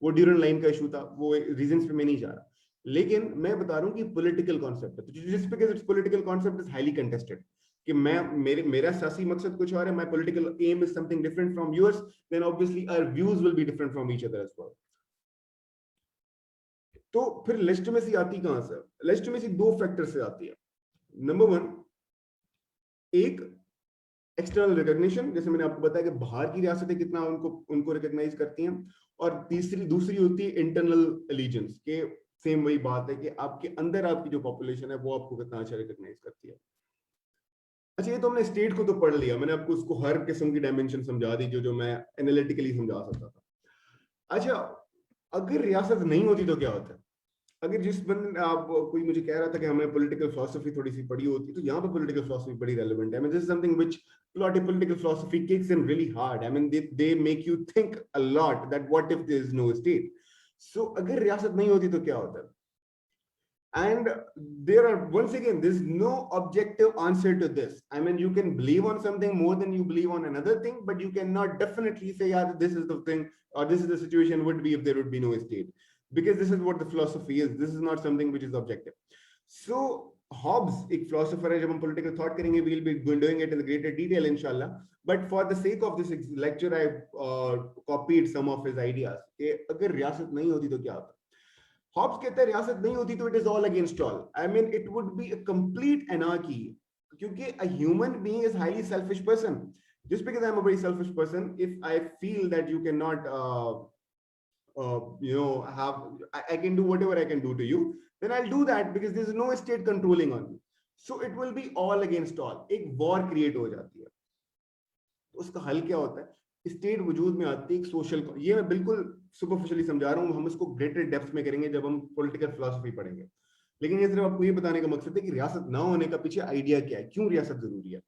वो ड्यूरेंट लाइन का इशू था, वो रीजंस पे मैं नहीं जा रहा, लेकिन मैं बता रहा हूँ कि पॉलिटिकल कॉन्सेप्ट है। तो जिस because it's political concept is highly contested, कि मेरा सियासी मकसद कुछ और है, my political aim is something different from yours, then obviously our views will be different from each other as well. तो फिर लेजिटिमेसी आती कहां से? लेजिटिमेसी दो फैक्टर से आती है। नंबर वन, एक एक्सटर्नल रिकॉग्निशन, जैसे मैंने आपको बताया कि बाहर की रियासतें कितना उनको रिकॉग्नाइज करती हैं, और दूसरी होती है इंटरनल एलिजेंस, के सेम वही बात है कि आपके अंदर आपकी जो पॉपुलेशन है वो आपको कितना अच्छा रिकॉग्नाइज करती है। अच्छा, ये तो हमने स्टेट को तो पढ़ लिया, मैंने आपको उसको हर किस्म की डायमेंशन समझा दी जो मैं एनालिटिकली समझा सकता था। अच्छा, अगर रियासत नहीं होती तो क्या होता है? अगर जिस बंद आप कोई मुझे कह रहा था कि हमें पॉलिटिकल फिलॉसफी थोड़ी सी पढ़ी होती, तो यहाँ पे पॉलिटिकल फिलॉसफी बड़ी रेलेवेंट है। I mean, this is something which a lot of political philosophy kicks in really hard. I mean, they make you think a lot that what if there is no state. So अगर रियासत नहीं होती तो क्या होता है? And there are, once again, there's no objective answer to this. I mean, you can believe on something more than you believe on another thing, but you cannot definitely say, yeah, this is the thing, or this is the situation would be if there would be no state. Because this is what the philosophy is. This is not something which is objective. So Hobbes, एक philosopher है, जब हम political thought करेंगे, we'll be doing it in greater detail, inshallah. But for the sake of this lecture, I copied some of his ideas. कि अगर रियासत नहीं होती तो क्या होता? Hobbes कहता है रियासत नहीं होती तो it is all against all. I mean, it would be a complete anarchy. क्योंकि a human being is highly selfish person. Just because I'm a very selfish person, if I feel that you cannot I can do whatever I can do to you, then I'll do that, because there's no state controlling on me. So it will be all against all. एक war create हो जाती है. तो उसका हल क्या होता है? स्टेट वजूद में आती है एक सोशल, ये मैं बिल्कुल सुपरफिशियली समझा रहा हूँ, हम इसको ग्रेटर डेप्थ में करेंगे जब हम पॉलिटिकल फिलॉसफी पढ़ेंगे. लेकिन ये सिर्फ आपको ये बताने का मकसद है कि रियासत ना होने का पीछे आइडिया क्या है, क्यों रियासत जरूरी है.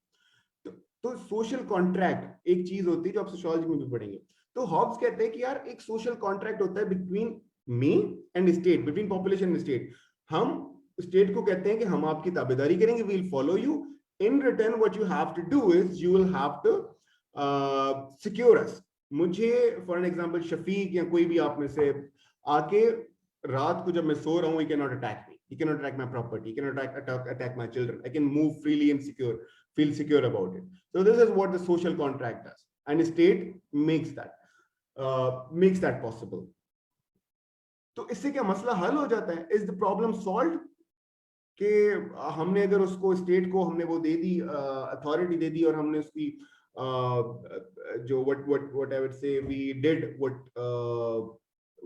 तो सोशल कॉन्ट्रैक्ट एक चीज होती है जो आप सोशियोलॉजी में भी पढ़ेंगे. तो हॉब्स कहते हैं कि यार एक सोशल कॉन्ट्रैक्ट होता है between me and state, between population and state. हम स्टेट को कहते हैं कि हम आपकी ताबेदारी करेंगे, we will follow you. In return what you have to do is you will have to secure us. मुझे फॉर एन एग्जांपल शफीक या कोई भी आप में से आके रात को जब मैं सो रहा हूं, he cannot attack me, he cannot attack my property, he cannot attack my children. I can move freely and feel secure about it. So this is what the social contract does, and state makes that possible. तो इससे क्या मसला हल हो जाता है? Is the problem solved? कि हमने अगर उसको स्टेट को हमने वो दे दी, अथॉरिटी दे दी, और हमने उसकी जो what I would say we did what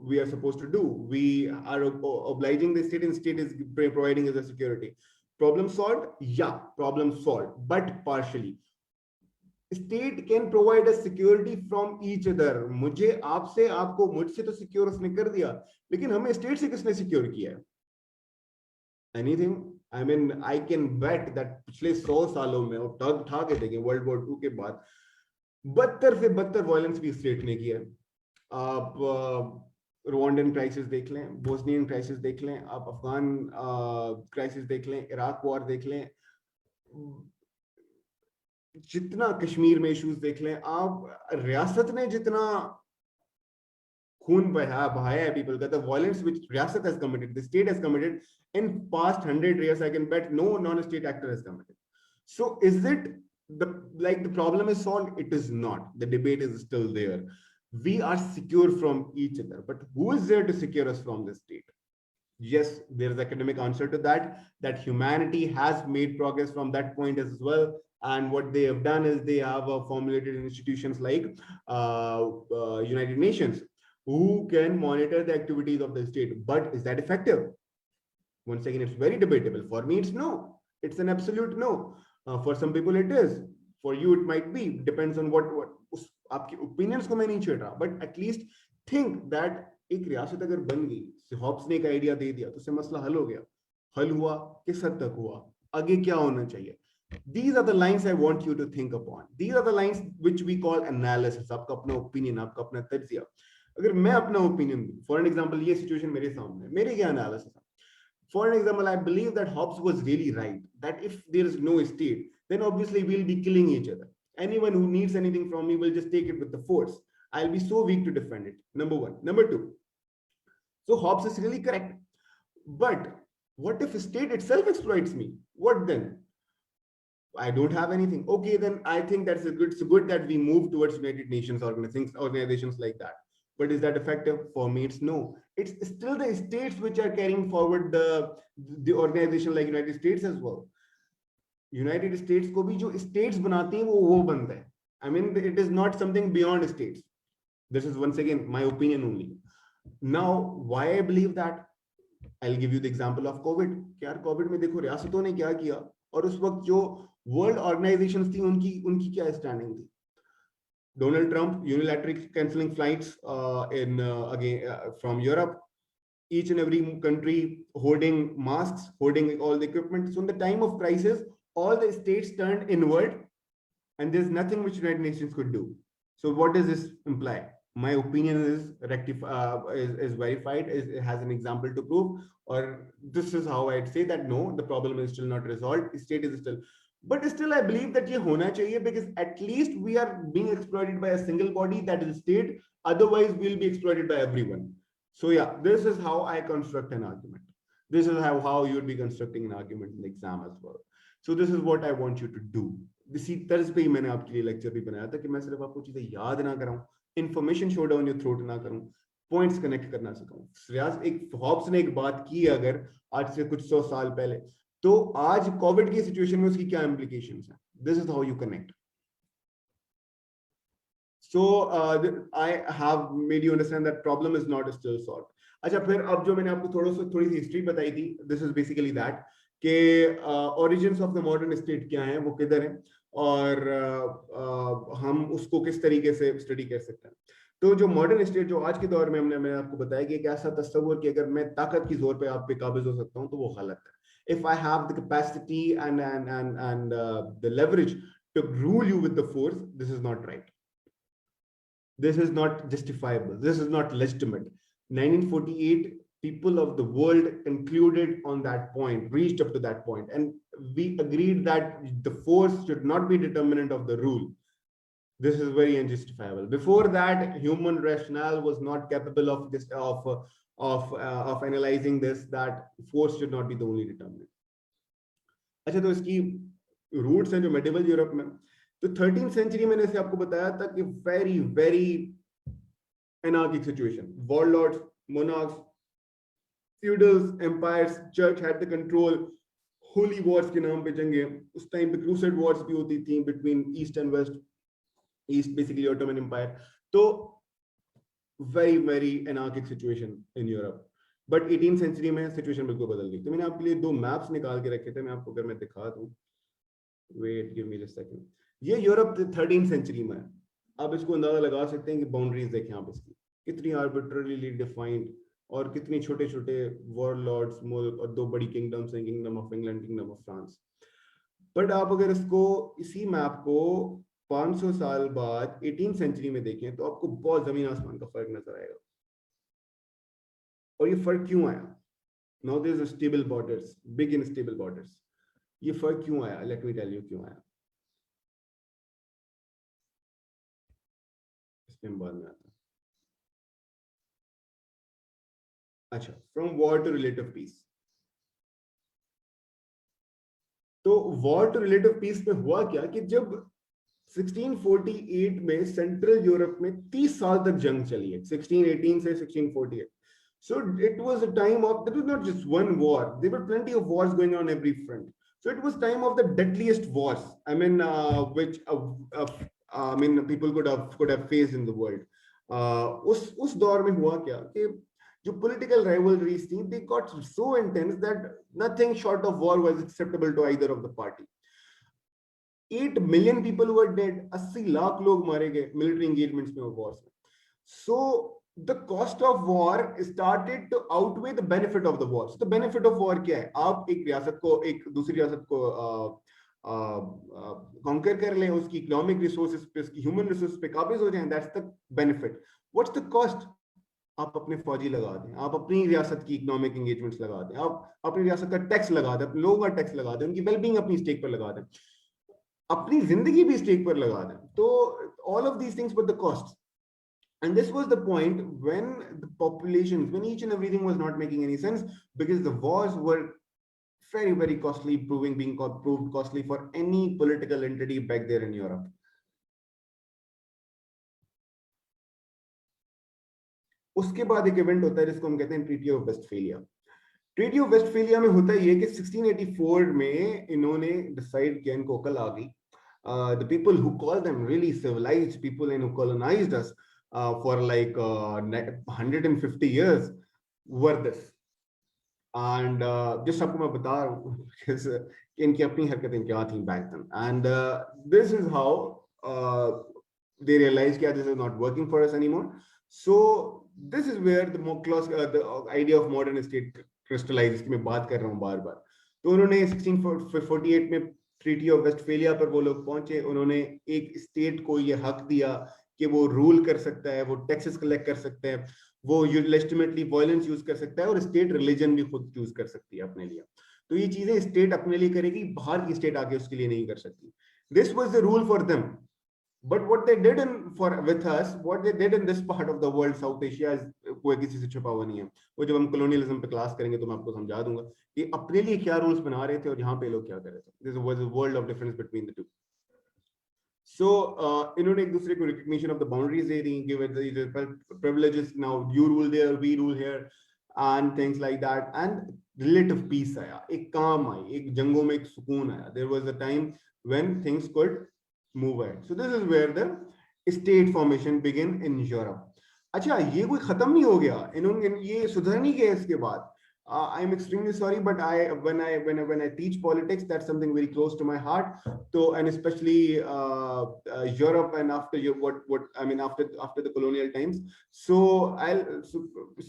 we are supposed to do. We are obliging the state, and state is providing us the security. Problem solved? Yeah, problem solved, but partially. State can provide us security from each other. मुझे आपसे, आपको मुझसे तो secure उसने कर दिया, लेकिन हमें स्टेट से किसने सिक्योर किया है? Anything? I mean, I can bet that पिछले 100 सालों में, और उठा के देखें वर्ल्ड वॉर 2 के बाद, बदतर से बदतर वायलेंस भी स्टेट ने किया है. आप रुवांडन क्राइसिस देख लें, बोस्नियन क्राइसिस देख लें, आप अफगान क्राइसिस देख लें, इराक वॉर देख लें, जितना कश्मीर में इश्यूज देख लें, आप रियासत ने जितना खून बहाया है पीपल का, the violence which रियासत has committed, the state has committed in past 100 years, I can bet no non-state actor has committed. So is it the problem is solved? It is not. The debate is still there. We are secure from each other, but who is there to secure us from the state? Yes, there is academic answer to that humanity has made progress from that point as well. And what they have done is they have formulated institutions like United Nations, who can monitor the activities of the state. But is that effective? Once again, it's very debatable. For me, it's no. It's an absolute no. For some people, it is. For you, it might be. Depends on what आपकी opinions को मैं नहीं छेड़ रहा. But at least think that एक रियासत अगर बन गई, हॉब्स ने एक आइडिया दे दिया, तो उससे मसला हल हो गया. हल हुआ, किस हद तक हुआ, आगे क्या होना चाहिए? These are the lines I want you to think upon. These are the lines which we call analysis. आपका अपना opinion, आपका अपना तज्जिया. अगर मैं अपना ओपिनियन दूं, फॉर एन एग्जांपल ये सिचुएशन मेरे सामने, मेरे क्या एनालिसिस है? For an example, I believe that Hobbes was really right, that if there is no state, then obviously we will be killing each other. Anyone who needs anything from me will just take it with the force. I will be so weak to defend it. Number 1. Number 2, so Hobbes is really correct, but what if state itself exploits me? What then? I don't have anything. Okay, then I think it's good that we move towards United Nations organizations like that. But is that effective? For me, it's no. It's still the states which are carrying forward the organization like United States as well. United States को भी जो states बनाते हैं वो बनता है. I mean, it is not something beyond states. This is once again my opinion only. Now, why I believe that? I'll give you the example of COVID. यार COVID में देखो रियासतों ने क्या किया, और उस वक्त जो वर्ल्ड ऑर्गेनाइजेशंस थी उनकी क्या स्टैंडिंग थी. Donald Trump unilaterally cancelling flights from Europe. Each and every country hoarding masks, hoarding all the equipment. So in the time of crisis, all the states turned inward, and there's nothing which United Nations could do. So what does this imply? My opinion is verified. It has an example to prove, or this is how I'd say that no, the problem is still not resolved. State is still. But still, I believe that ये होना चाहिए, because at least we are being exploited by a single body, that is state. Otherwise, we'll be exploited by everyone. So yeah, this is how I construct an argument. This is how you would be constructing an argument in the exam as well. So this is what I want you to do. इसी तर्ज पे ही मैंने आपके लिए lecture भी बनाया था कि मैं सिर्फ आपको चीजें याद ना कराऊं, information shove down your throat ना करूं, पॉइंट्स कनेक्ट करना सिखाऊं. रियाज एक हॉब्स ने एक बात की अगर आज से कुछ 100 साल पहले, तो आज कोविड की सिचुएशन में उसकी क्या इम्प्लीकेशंस हैं. This is how you connect. So I have made you understand that problem is not still solved. अच्छा, फिर अब जो मैंने आपको थोड़ी सी हिस्ट्री बताई थी, दिस इज बेसिकली दैट के origins of the modern state क्या है, वो किधर है, और हम उसको किस तरीके से स्टडी कर सकते हैं. तो जो मॉडर्न स्टेट जो आज के दौर में मैंने आपको बताया कि एक ऐसा तस्वुर कि अगर मैं ताकत की जोर पे आप पे काबिज हो सकता हूं, तो वो गलत है. If I have the capacity and the leverage to rule you with the force, this is not right. This is not justifiable. This is not legitimate. 1948, people of the world concluded on that point, reached up to that point, and we agreed that the force should not be determinant of the rule. This is very unjustifiable. Before that, human rationale was not capable of this of analyzing this, that force should not be the only determinant. अच्छा, तो इसकी roots हैं जो medieval Europe में. तो 13th century मैंने से आपको बताया था कि very very anarchic situation, warlords, monarchs, feudals, empires, church had the control, holy wars के नाम पे जंगे. उस टाइम पे क्रूसेड वॉर्स भी होती थी between east and west, east basically Ottoman empire. तो very very anarchic situation in Europe. But 18th century में सिचुएशन बिल्कुल बदल गई. तो मैंने आपके लिए दो मैप्स निकाल के रखे थे, मैं आपको अगर मैं दिखा दूं, wait give me just second. ये यूरोप 13th सेंचुरी में है. आप इसको अंदाजा लगा सकते हैं कि बाउंड्रीज देखें आप इसकी कितनी आर्बिट्ररीली डिफाइंड, और कितनी छोटे छोटे वॉरलॉर्ड्स, मुल्क, और दो बड़ी किंगडम्स हैं, kingdom of England, kingdom of France. But आप अगर इसको इसी मैप को 500 साल बाद 18th सेंचुरी में देखें तो आपको बहुत जमीन आसमान का फर्क नजर आएगा. और ये फर्क क्यों आया? Now there is stable borders, big instable borders. ये फर्क क्यों आया? लेट मी टेल यू क्यों आया. इसमें बाद में आता. अच्छा, from war to relative peace. तो वॉर टू रिलेटिव पीस में हुआ क्या कि जब 1648 में सेंट्रल यूरोप में 30 साल तक जंग चली है, 1618 से 1648. So it was a time of, there was not just one war, there were plenty of wars going on every front. So it was time of the deadliest wars, I mean, which I mean people could have faced in the world. उस दौर में हुआ क्या कि जो political rivalries थी, they got so intense that nothing short of war was acceptable to either of the party. 8 million people were dead, 80 lakh लोग मारे गए military engagements में और wars में. So the cost of war started to outweigh the benefit of the war. So the benefit of war क्या है? आप एक रियासत को, एक दूसरी रियासत को conquer कर लें, उसकी economic resources पे, उसकी human resources पे काबिज हो जाएं, that's the benefit. What's the cost? आप अपने फौजी लगा दें, आप अपनी रियासत की इकोनॉमिक एंगेजमेंट्स लगा दें, आप अपनी रियासत का टैक्स लगा दें, अपने लोगों का टैक्स लगा दें, उनकी वेलबींग अपनी स्टेक पर लगा दें, अपनी जिंदगी भी स्टेक पर लगा दें. तो all of these things were the costs. And this was the point when the populations, when each and everything was not making any sense, because the wars were very, very costly, proved costly for any political entity back there in Europe. उसके बाद एक event होता है जिसको हम कहते हैं treaty of Westphalia. Treaty of Westphalia में होता है ये कि 1684 में इन्होंने डिसाइड किया, इनको अकल आ गई, the people who call them really civilized people and who colonized us for like 150 years were this. And just आपको मैं बता रहा हूँ कि इनकी अपनी हरकतें क्या थी back then. And this is how they realized that this is not working for us anymore. So this is where the idea of modern state crystallized, जिसकी मैं बात कर रहा हूँ बार बार. तो उन्होंने 1648 में ट्रीटी ऑफ वेस्टफेलिया पर वो लोग पहुंचे. उन्होंने एक स्टेट को ये हक दिया कि वो रूल कर सकता है, वो टैक्सेस कलेक्ट कर सकते हैं, वो लेजिटिमेटली वायलेंस यूज कर सकता है, और स्टेट रिलीजन भी खुद चूज कर सकती है अपने लिए. तो ये चीजें स्टेट अपने लिए करेगी, बाहर की स्टेट आके उसके लिए नहीं कर सकती. This was the rule for them. But what they did with us, what they did in this part of the world, South Asia, कोई किसी से छुपा हुआ नहीं है. वो जब हम colonialism पे क्लास करेंगे तो मैं आपको समझा दूंगा कि अपने लिए क्या रूल्स बना रहे थे और यहाँ पे लोग क्या कर रहे थे. This was a world of difference between the two. So इन्होंने एक दूसरे को recognition of the boundaries they the, give it the privileges. Now you rule there, we rule here, and things like that. And relative peace आया, एक काम आई, एक जंगों में एक सुकून आया. There was a time when things could move ahead. So this is where the state formation begin in Europe. अच्छा, ये कोई खत्म नहीं हो गया, इन्होंने ये सुधर नहीं गया इसके बाद. I'm extremely sorry, but when I teach politics, that's something very close to my heart. So, and especially Europe, and after what I mean after the colonial times. So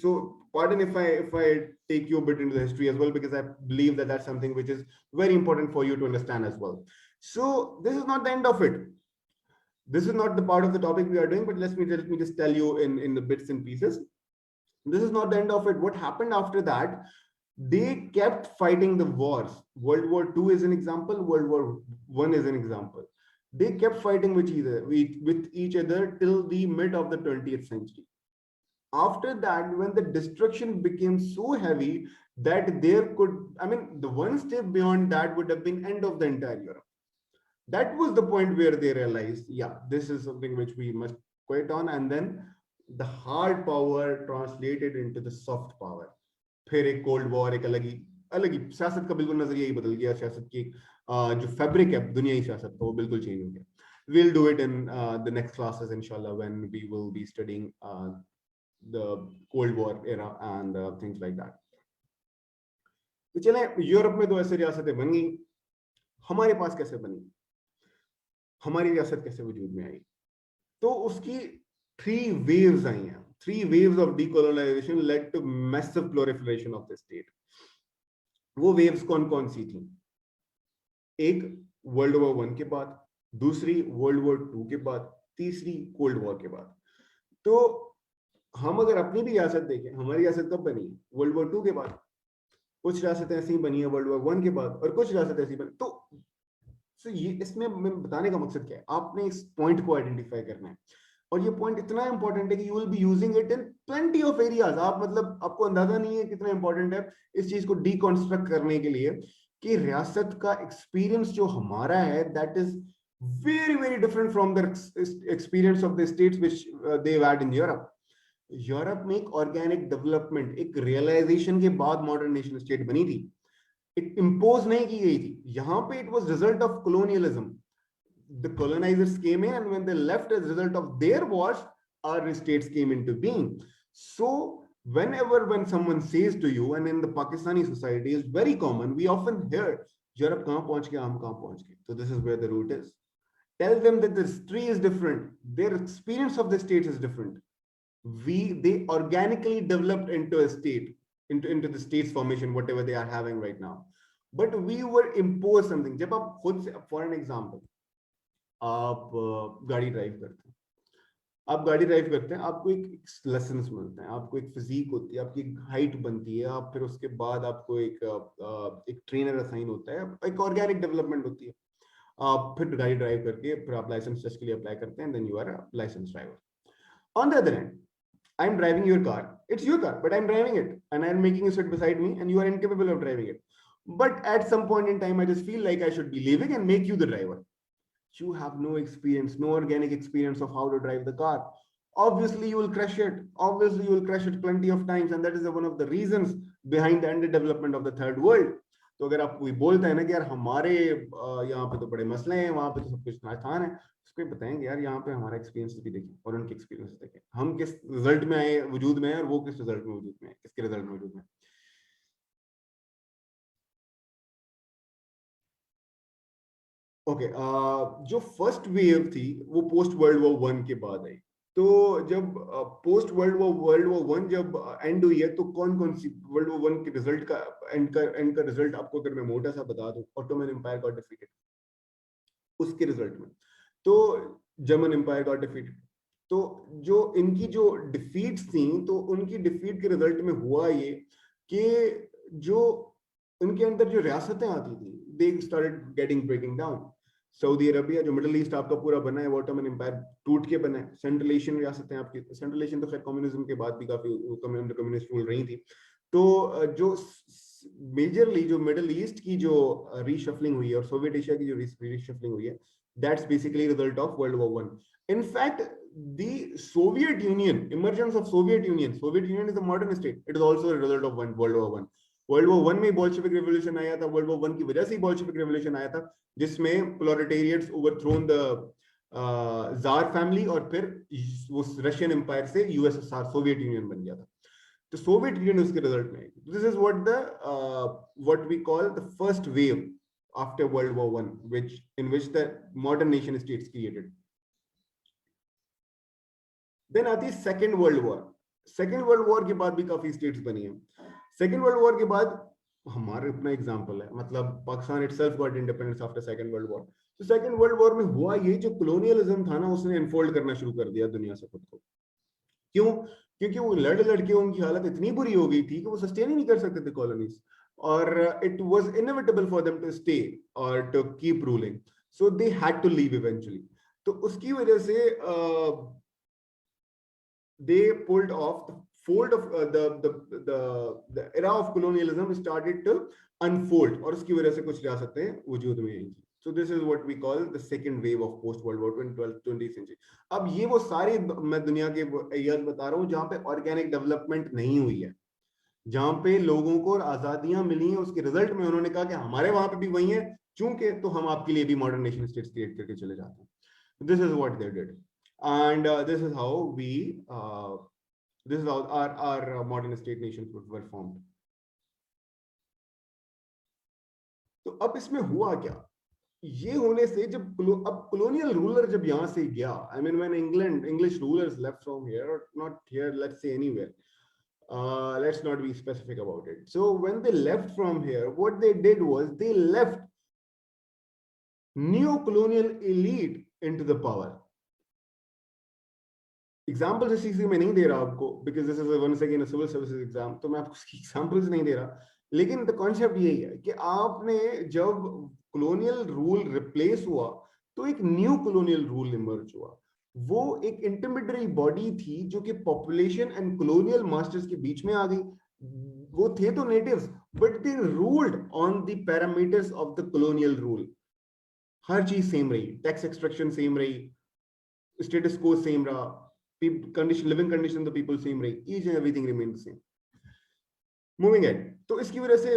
so pardon if I take you a bit into the history as well, because I believe that that's something which is very important for you to understand as well. So this is not the end of it. This is not the part of the topic we are doing, but let me just tell you in the bits and pieces. This is not the end of it. What happened after that? They kept fighting the wars. World War II is an example. World War I is an example. They kept fighting with each other till the mid of the 20th century. After that, when the destruction became so heavy that there could, I mean, the one step beyond that would have been end of the entire Europe. That was the point where they realized, yeah, this is something which we must quit on. And then the hard power translated into the soft power. फिर एक cold war, एक अलग ही सियासत का बिल्कुल नजरिया ही बदल गया. सियासत की जो फैब्रिक है दुनियाई सियासत का, वो बिल्कुल चेंज हो गया. We'll do it in the next classes, inshallah, when we will be studying the Cold War era and things like that. तो चलें, यूरोप में दो ऐसे रियासतें बन गई. हमारे पास कैसे बनी, हमारी रियासत कैसे वजूद में आई? तो उसकी 3 waves आई हैं. 3 waves of decolonization led to massive proliferation of the state. वो waves कौन कौन सी थी? एक वर्ल्ड वॉर 1 के बाद, दूसरी वर्ल्ड वॉर 2 के बाद, तीसरी कोल्ड वॉर के बाद. तो हम अगर अपनी भी रियासत देखें, हमारी रियासत कब बनी? वर्ल्ड वॉर 2 के बाद. कुछ रियासतें ऐसी बनी है वर्ल्ड वॉर 1 के बाद, और कुछ रियासतें ऐसी बनी. तो ये इसमें मैं बताने का मकसद क्या है? आपने इस पॉइंट को आइडेंटिफाई करना है, और ये पॉइंट इतना इंपॉर्टेंट है कि you will be using it in plenty of areas. आप मतलब आपको अंदाजा नहीं है कितना इंपॉर्टेंट है इस चीज को डीकॉन्स्ट्रक्ट करने के लिए, कि रियासत का एक्सपीरियंस जो हमारा है, that is very very different from the experience of the states which they have had in Europe. Europe में एक ऑर्गेनिक डेवलपमेंट, एक रियलाइजेशन के बाद मॉडर्न नेशन स्टेट बनी थी. इट इम्पोज नहीं की गई थी. यहाँ पे it was result of colonialism. The colonizers came in, and when they left as a result of their wars, our states came into being. So when someone says to you, and in the Pakistani society is very common, we often hear Europe kahan pahunch gaya, hum kahan pahunch gaye. So this is where the root is. Tell them that the history is different, their experience of the states is different. They organically developed into a state, into the states formation, whatever they are having right now. But we were imposed something. जब आप खुद से, for an example, आप गाड़ी drive करते हैं, आपको एक लेसन्स मिलते हैं, आपको एक फिजिक होती है, आपकी एक हाइट बनती है, आप फिर उसके बाद आपको एक ट्रेनर असाइन होता है, एक ऑर्गेनिक डेवलपमेंट होती है. आप फिर गाड़ी ड्राइव करके फिर आप लाइसेंस टेस्ट के लिए अप्लाई करते हैं, then you are a licence driver. On the other hand, I am driving your car, it's your car, but I am driving it, and I am making you sit beside me, and you are incapable of driving it. But at some point in time, I just feel like I should be leaving and make you the driver. You have no experience, no organic experience of how to drive the car. Obviously, you will crash it. Obviously, you will crash it plenty of times, and that is one of the reasons behind the underdevelopment of the third world. तो अगर आप कोई बोलता है ना कि यार हमारे यहाँ पे तो बड़े मसले हैं, वहाँ पे तो सब कुछ आसान है, उसको बताएंगे यार यहाँ पे हमारा एक्सपीरियंस भी देखें और उनके एक्सपीरियंस देखें, हम किस रिजल्ट में आए वजूद में है, और वो किस रिजल्ट में वजूद में है, किसके रिजल्ट में वजूद में. ओके, जो फर्स्ट वेव थी वो पोस्ट वर्ल्ड वॉर 1 के बाद आई. तो जब पोस्ट वर्ल्ड वॉर 1 जब एंड हुई है, तो कौन कौन सी वर्ल्ड वॉर 1 के रिजल्ट का एंड का रिजल्ट आपको अगर मैं मोटा सा बता दूं, ऑटोमन एम्पायर गॉट डिफीटेड. उसके रिजल्ट में तो जर्मन एम्पायर गॉट डिफीटेड. तो जो इनकी जो डिफीट्स थी, तो उनकी डिफीट के रिजल्ट में हुआ ये कि जो उनके अंदर जो रियासतें आती थी, they started getting breaking down. Saudi Arabia जो मिडिल ईस्ट आपका पूरा बना है, ऑटोमन एम्पायर टूट के बना है. सेंट्रल एशियन रियासतें आपकी, सेंट्रल एशियन तो खैर कम्युनिज्म के बाद भी काफी अंडर कम्युनिस्ट रूल रही थी. तो जो मेजरली जो मिडिल ईस्ट की जो रीशफलिंग हुई है और सोवियत एशिया की जो रीशफलिंग हुई है, that's basically result of world war 1. In fact the Soviet Union, emergence of Soviet Union is a modern state. It is also a result of World War 1. World war 1 में Bolshevik revolution आया था, world war 1 की वजह से Bolshevik revolution आया था, जिसमें proletariats overthrown the tsar family, और फिर वो रशियन एम्पायर से यूएसएसआर सोवियत यूनियन बन गया था। तो सोवियत यूनियन उसके रिजल्ट में, this is what we call the first wave after world war one, which in which the modern nation states created. देन आती है second world war. Second world war के बाद भी काफी स्टेट्स बनी है। सेकेंड वर्ल्ड वॉर के बाद हमारे अपना एग्जांपल है, मतलब Pakistan itself got independence after second world war. तो सेकेंड वर्ल्ड वॉर में हुआ ये, जो कॉलोनियलिज्म था ना, उसने अनफोल्ड करना शुरू कर दिया दुनिया से खुद को। क्यों? क्योंकि वो लड़के उनकी हालत इतनी बुरी हो गई थी कि वो सस्टेन ही नहीं कर सकते थे कॉलोनीज, और it was inevitable for them to stay और to keep ruling, so they had to leave eventually. तो उसकी वजह से they pulled off the fold of the era of colonialism started to unfold, और उसकी वजह से कुछ रियासतें वजूद में आई। So this is what we call the second wave of post World War 20th century। अब ये वो सारे मैं दुनिया के एरियाज बता रहा हूँ जहाँ पे ऑर्गेनिक डेवलपमेंट नहीं हुई है, जहाँ पे लोगों को आजादियां मिली हैं, उसके रिजल्ट में उन्होंने कहा कि हमारे वहां पे भी वही है, चूंकि तो हम आपके लिए भी मॉडर्न नेशन स्टेट्स क्रिएट करके चले जाते हैं। This is what they did, and this is how our modern state nations were formed। तो अब इसमें हुआ क्या? ये होने से जब अब colonial ruler जब यहाँ से गया, I mean when English rulers left from here, or not here, let's say anywhere, let's not be specific about it। So when they left from here, what they did was they left neo-colonial elite into the power। Examples इस चीज में नहीं दे रहा आपको, because this is once again a civil services exam, तो मैं आपको उसकी एग्जाम्पल्स नहीं दे रहा, लेकिन द कॉन्सेप्ट यही है कि आपने जब कॉलोनियल रूल रिप्लेस हुआ तो एक न्यू कॉलोनियल रूल इमर्ज हुआ। वो एक इंटरमीडिएट बॉडी थी जो कि पॉपुलेशन एंड कॉलोनियल मास्टर्स के बीच में आ गई। वो थे तो natives, but they ruled on the parameters of the colonial rule. हर चीज सेम रही, टैक्स एक्सट्रैक्शन सेम रही, स्टेटस को सेम रहा, living condition of the people same रही, each and everything remained the same। Moving ahead, तो इसकी वजह से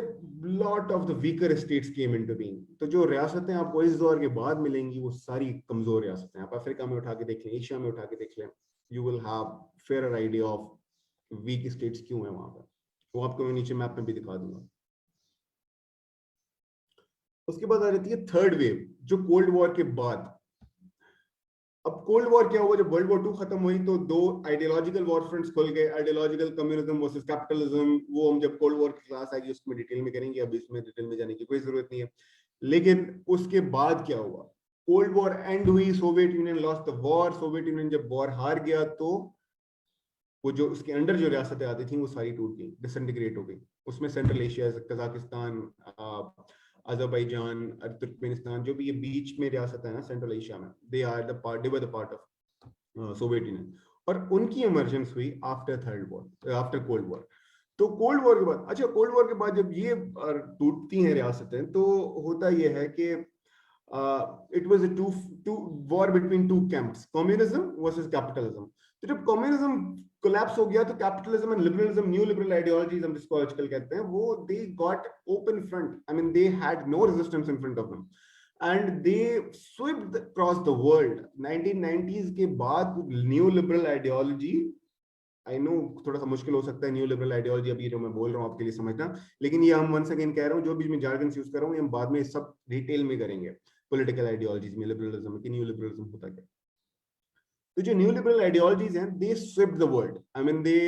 lot of the weaker states came into being। तो जो रियासतें आपको इस दौर के बाद मिलेंगी वो सारी कमजोर रियासतें। आप अफ्रीका में उठा के देख लें, एशिया में उठा के देख लें, you will have fairer idea of weak states क्यों है वहां पर। वो आपको मैं नीचे मैप में भी दिखा दूंगा। उसके बाद आ जाती है थर्ड वेव, जो कोल्ड वॉर के बाद। अब कोल्ड वॉर क्या हुआ? जब वर्ल्ड वॉर 2 खत्म हुई तो दो आइडियोलॉजिकल वॉर फ्रंट्स खुल गए, आइडियोलॉजिकल कम्युनिज्म वर्सेस कैपिटलिज्म। वो हम जब कोल्ड वॉर की क्लास आएगी उसमें डिटेल में करेंगे, अब इसमें डिटेल में जाने की कोई जरूरत नहीं है। लेकिन उसके बाद क्या हुआ? कोल्ड वॉर एंड हुई, Soviet union lost the war. Soviet union जब वॉर हार गया तो वो जो उसके अंडर जो रियासतें आती थी वो सारी टूट गई, डिसइंटीग्रेट हो गई। उसमें central Asia, Kazakhstan, Azerbaijan, Turkmenistan, जो भी ये बीच में रियासत है ना सेंट्रल एशिया में, they were the part of Soviet union, और उनकी इमर्जेंस हुई आफ्टर कोल्ड वॉर। तो कोल्ड वॉर के बाद, अच्छा कोल्ड वॉर के बाद जब ये टूटती हैं रियासतें तो होता ये है कि it was a two war between two camps, communism versus capitalism. तो जब कम्युनिज्म कोलैप्स हो गया तो capitalism and liberalism, new liberal ideologies हम जिसको आजकल कहते हैं, वो they got open front. I mean they had no resistance in front of them and they swept across the world. 1990s के बाद new liberal ideology, I know थोड़ा सा मुश्किल हो सकता है न्यू लिबरल आइडियोलॉजी अभी जो मैं बोल रहा हूँ आपके लिए समझना, लेकिन ये हम वंस अगेन कह रहा हूँ, जो भी मैं जार्गन यूज कर रहा हूँ, हम बाद में सब डिटेल में करेंगे पॉलिटिकल आइडियोलॉजीज में लिबरलिज्म की, न्यू लिबरलिज्म होता क्या। तो जो न्यू लिबरल आइडियोलॉजीज हैं, they swept the world. I mean they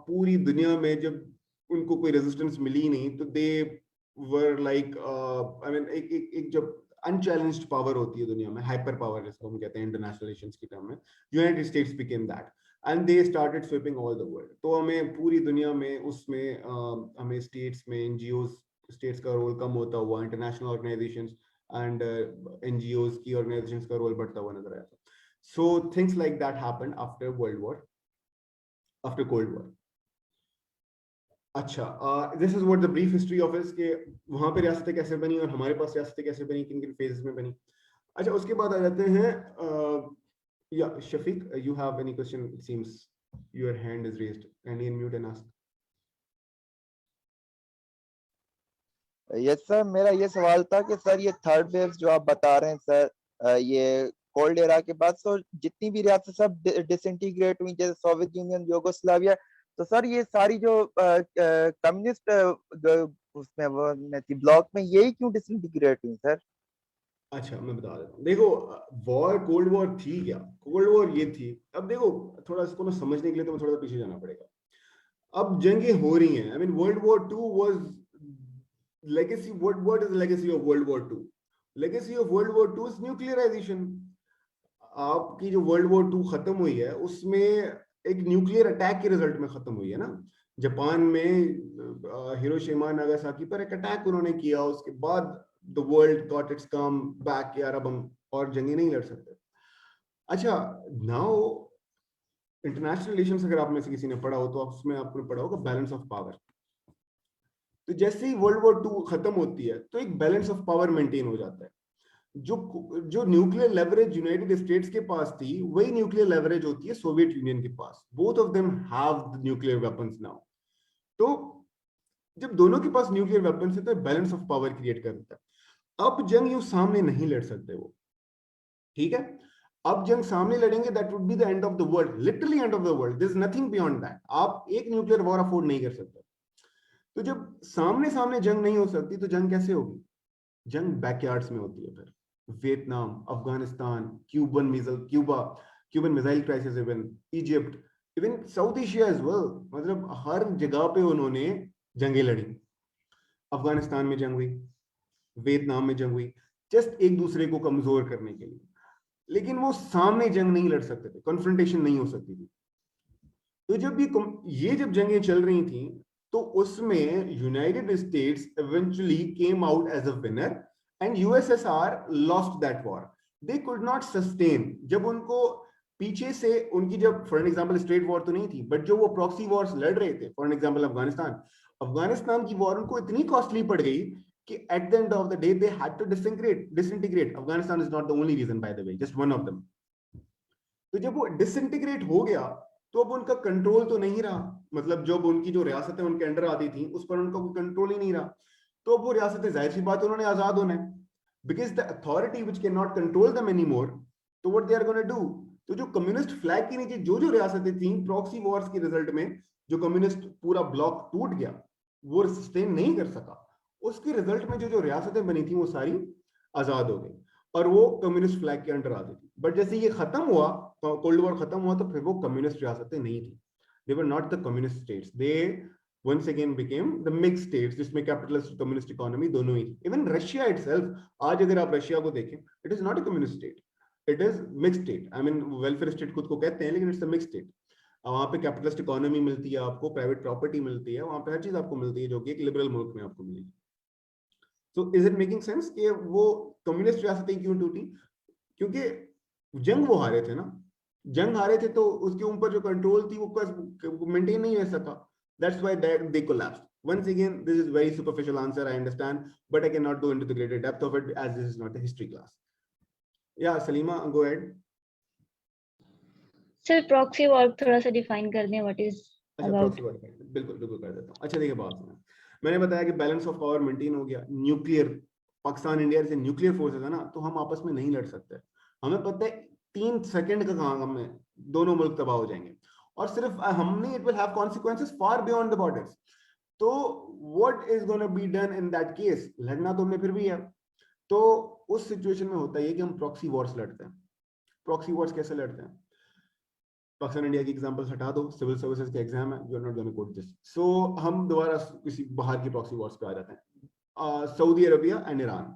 पूरी दुनिया में जब उनको कोई रेजिस्टेंस मिली नहीं तो दे वर लाइक, आई मीन एक जब अनचैलेंज्ड पावर होती है दुनिया में, हाइपर पावर जिसको हम कहते हैं इंटरनेशनल रिलेशंस की टर्म में, United States became that and they started sweeping all the world. तो हमें पूरी दुनिया में उसमें हमें स्टेट्स में एनजीओस, स्टेट्स का रोल कम होता हुआ, इंटरनेशनल ऑर्गेनाइजेशंस एंड एनजीओस की ऑर्गेनाइजेशंस का रोल बढ़ता हुआ नजर आया था। So things like that happened after world war, after cold war. अच्छा, this is what the brief history of is, के वहां पे रियासतें कैसे बनी और हमारे पास रियासतें कैसे बनी, किन किन फेजेस में बनी। अच्छा, उसके बाद आ जाते हैं, या Shafiq, you have any question? It seems your hand is raised, can you unmute and ask? Yes sir, मेरा ये सवाल था कि सर ये थर्ड वेव जो आप बता रहे हैं सर, ये कोल्ड एरा के बाद। तो जितनी भी रियासत सब डिसइंटीग्रेट हुई, जैसे सोवियत यूनियन, यूगोस्लाविया, तो सर ये सारी जो कम्युनिस्ट उसमें वो थी ब्लॉक में, यही क्यों डिसइंटीग्रेट हुई सर? अच्छा, मैं बता देता हूँ। देखो, वॉर, कोल्ड वॉर थी क्या? कोल्ड वॉर ये थी। अब देखो, थोड़ा इसको ना समझने के लिए तो थोड़ा पीछे जाना पड़ेगा। अब जंगें हो रही हैं। I mean world war two was legacy. What is legacy of world war two? Legacy of world war two is nuclearisation. आपकी जो वर्ल्ड वॉर टू खत्म हुई है, उसमें एक न्यूक्लियर अटैक के रिजल्ट में खत्म हुई है ना। जापान में हिरोशिमा नागासाकी पर एक अटैक उन्होंने किया, उसके बाद the world got its come back, यार अब हम और जंगे नहीं लड़ सकते। अच्छा, नाउ इंटरनेशनल रिलेशंस अगर आप में से किसी ने पढ़ा हो तो उसमें आपने पढ़ा होगा बैलेंस ऑफ पावर। तो जैसे ही वर्ल्ड वॉर टू खत्म होती है तो एक बैलेंस ऑफ पावर मेंटेन हो जाता है। जो जो न्यूक्लियर लेवरेज यूनाइटेड स्टेट्स के पास थी, वही न्यूक्लियर लेवरेज होती है सोवियत यूनियन के पास। Both of them have nuclear weapons now. तो जब दोनों के पास न्यूक्लियर वेपन्स है तो बैलेंस ऑफ पावर क्रिएट करता है। अब जंग यूं सामने नहीं लड़ सकते वो, ठीक है? अब जंग सामने लड़ेंगे, that would be the end of the world, literally end of the world. There is nothing beyond that. आप एक न्यूक्लियर वॉर अफोर्ड नहीं कर सकते। तो जब सामने सामने जंग नहीं हो सकती तो जंग कैसे होगी? जंग बैकयार्ड्स में होती है। फिर Vietnam, Afghanistan, Cuban missile crisis, even Egypt, even South Asia as well. मतलब हर जगह पे उन्होंने जंगें लड़ी। अफगानिस्तान में जंग हुई, वियतनाम में जंग हुई, जस्ट एक दूसरे को कमजोर करने के लिए। लेकिन वो सामने जंग नहीं लड़ सकते थे, कॉन्फ्रंटेशन नहीं हो सकती थी। तो जब ये जब जंगें चल रही थी तो उसमें United States eventually came out as a winner and USSR lost that war. They could not sustain. जब उनको पीछे से उनकी, जब फॉर एग्जांपल स्ट्रेट वॉर तो नहीं थी, बट जो वो प्रॉक्सी वॉर्स लड़ रहे थे, फॉर एग्जांपल अफगानिस्तान की वॉर उनको इतनी कॉस्टली पड़ गई कि at the end of the day they had to disintegrate. Afghanistan is not the only reason, by the way, just one of them. तो जब वो डिसइंटीग्रेट हो गया तो अब उनका कंट्रोल तो नहीं रहा। मतलब जब उनकी जो रियासतें उनके अंडर आती थी उस पर उनका कोई कंट्रोल ही नहीं रहा। तो अब वो रियासतें, जाहिर सी बात, उन्होंने आजाद होना है, because the authority which can not control them any more. तो what they are gonna do? तो जो कम्युनिस्ट फ्लैग के नीचे जो जो रियासतें थी, प्रॉक्सी वॉर्स के रिजल्ट में जो कम्युनिस्ट पूरा ब्लॉक टूट गया, वो सस्टेन नहीं कर सका। उसके रिजल्ट में जो जो रियासतें बनी थी वो सारी आजाद हो गई और वो कम्युनिस्ट फ्लैग के अंडर आती थी। बट जैसे ये खत्म हुआ, कोल्ड वॉर खत्म हुआ, तो फिर वो कम्युनिस्ट रियासतें नहीं थी। They were not the communist states, they once again became the mixed states, जिसमें कैपिटलिस्ट कम्युनिस्ट इकोनॉमी दोनों ही थी। इवन रशिया इटसेल्फ, आज अगर आप रशिया को देखें, it is not a communist state, it is mixed state. I mean welfare state खुद को कहते हैं, लेकिन इट्स अ मिक्स्ड स्टेट। वहां पे कैपिटलिस्ट इकोनॉमी मिलती है आपको, प्राइवेट प्रॉपर्टी मिलती है, वहां पे हर चीज आपको मिलती है जो कि एक लिबरल मुल्क में आपको मिलेगी। तो इज इट मेकिंग सेंस कि वो कम्युनिस्ट रियासतें क्यों टूटी? क्योंकि जंग वो हारे थे ना। जंग हारे थे तो उसके ऊपर जो कंट्रोल थी वो मेंटेन नहीं हो सका। That's why they collapsed. Once again, this is very superficial answer, I understand, but I cannot go into the greater depth of it as this is not a history class. Yeah, Salima, go ahead. Sir proxy war थोड़ा सा define कर दें, what is अच्छा, about? Proxy war बिल्कुल बिल्कुल कर देता हूँ। अच्छा देखिए, बात सुना, मैंने बताया कि बैलेंस ऑफ पावर मेंटेन हो गया। न्यूक्लियर, पाकिस्तान इंडिया से न्यूक्लियर फोर्सेस है ना, तो हम आपस में नहीं लड़ सकते। हमें पता है 3 सेकंड का काम में दोनों मुल्क तबाह हो जाएंगे, और सिर्फ हमने, it will have consequences far beyond the borders. तो what is gonna be done in that case? लड़ना तो हमने फिर भी है। तो उस सिचुएशन में होता है कि हम प्रॉक्सी वॉर्स लड़ते हैं। प्रॉक्सी वॉर्स कैसे लड़ते हैं? पाकिस्तान इंडिया की एग्जांपल्स हटा दो, सिविल सर्विसेज के एग्जाम है, you are not gonna quote this. So हम दोबारा किसी बाहर की प्रॉक्सी वॉर्स पे आ जाते हैं, सऊदी अरबिया एंड ईरान।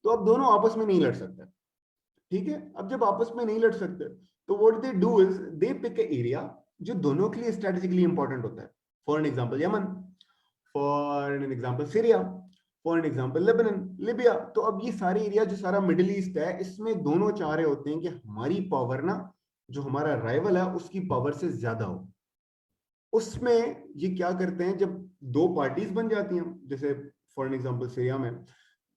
तो अब दोनों आपस में नहीं लड़ सकते, ठीक है? अब जब आपस में नहीं लड़ सकते तो what they do is they pick a area जो दोनों के लिए स्ट्रेटेजिकली इंपॉर्टेंट होता है। For an example Yemen, for an example Syria, for an example Lebanon, Libya. तो अब ये सारे एरिया जो सारा मिडिल ईस्ट है, इसमें दोनों चाह रहे होते हैं कि हमारी पावर ना, जो हमारा राइवल है उसकी पावर से ज्यादा हो। उसमें ये क्या करते हैं, जब दो पार्टीज बन जाती हैं, जैसे फॉर एन एग्जांपल सीरिया में,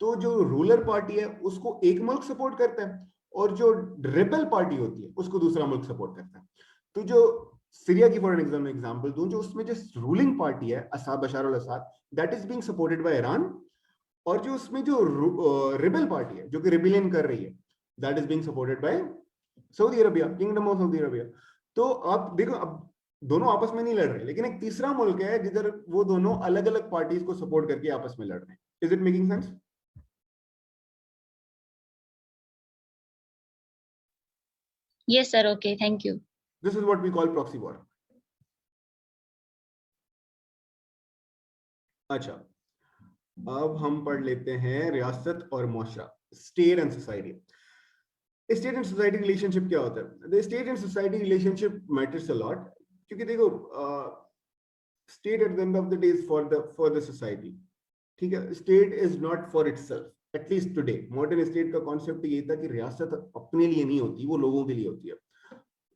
तो जो रूलर पार्टी है उसको एक मुल्क सपोर्ट करता है, और जो रिबेल पार्टी होती है उसको दूसरा मुल्क सपोर्ट करता है। तो जो सीरिया की फॉर एन एग्जांपल दूं, जो उसमें जो रूलिंग पार्टी है Bashar al Assad, that is being supported by Iran, और जो उसमें जो रिबेल पार्टी है जो कि रिबेलियन कर रही है, that is being supported bye Saudi Arabia, kingdom of Saudi Arabia. तो आप देखो, अब दोनों आपस में नहीं लड़ रहे, लेकिन एक तीसरा मुल्क है जिधर वो दोनों अलग अलग पार्टीज को सपोर्ट करके आपस में लड़ रहे हैं। Is it making sense? Yes, sir. Okay, thank you. This is what we call proxy war. अच्छा, अब हम पढ़ लेते हैं रियासत और मुआशरा, state and society. State and society relationship क्या होता है? The state and society relationship matters a lot, क्योंकि देखो state at the end of the day is for the society, ठीक है? State is not for itself, at least today. Modern state का concept ये था कि रियासत अपने लिए नहीं होती, वो लोगों के लिए होती है।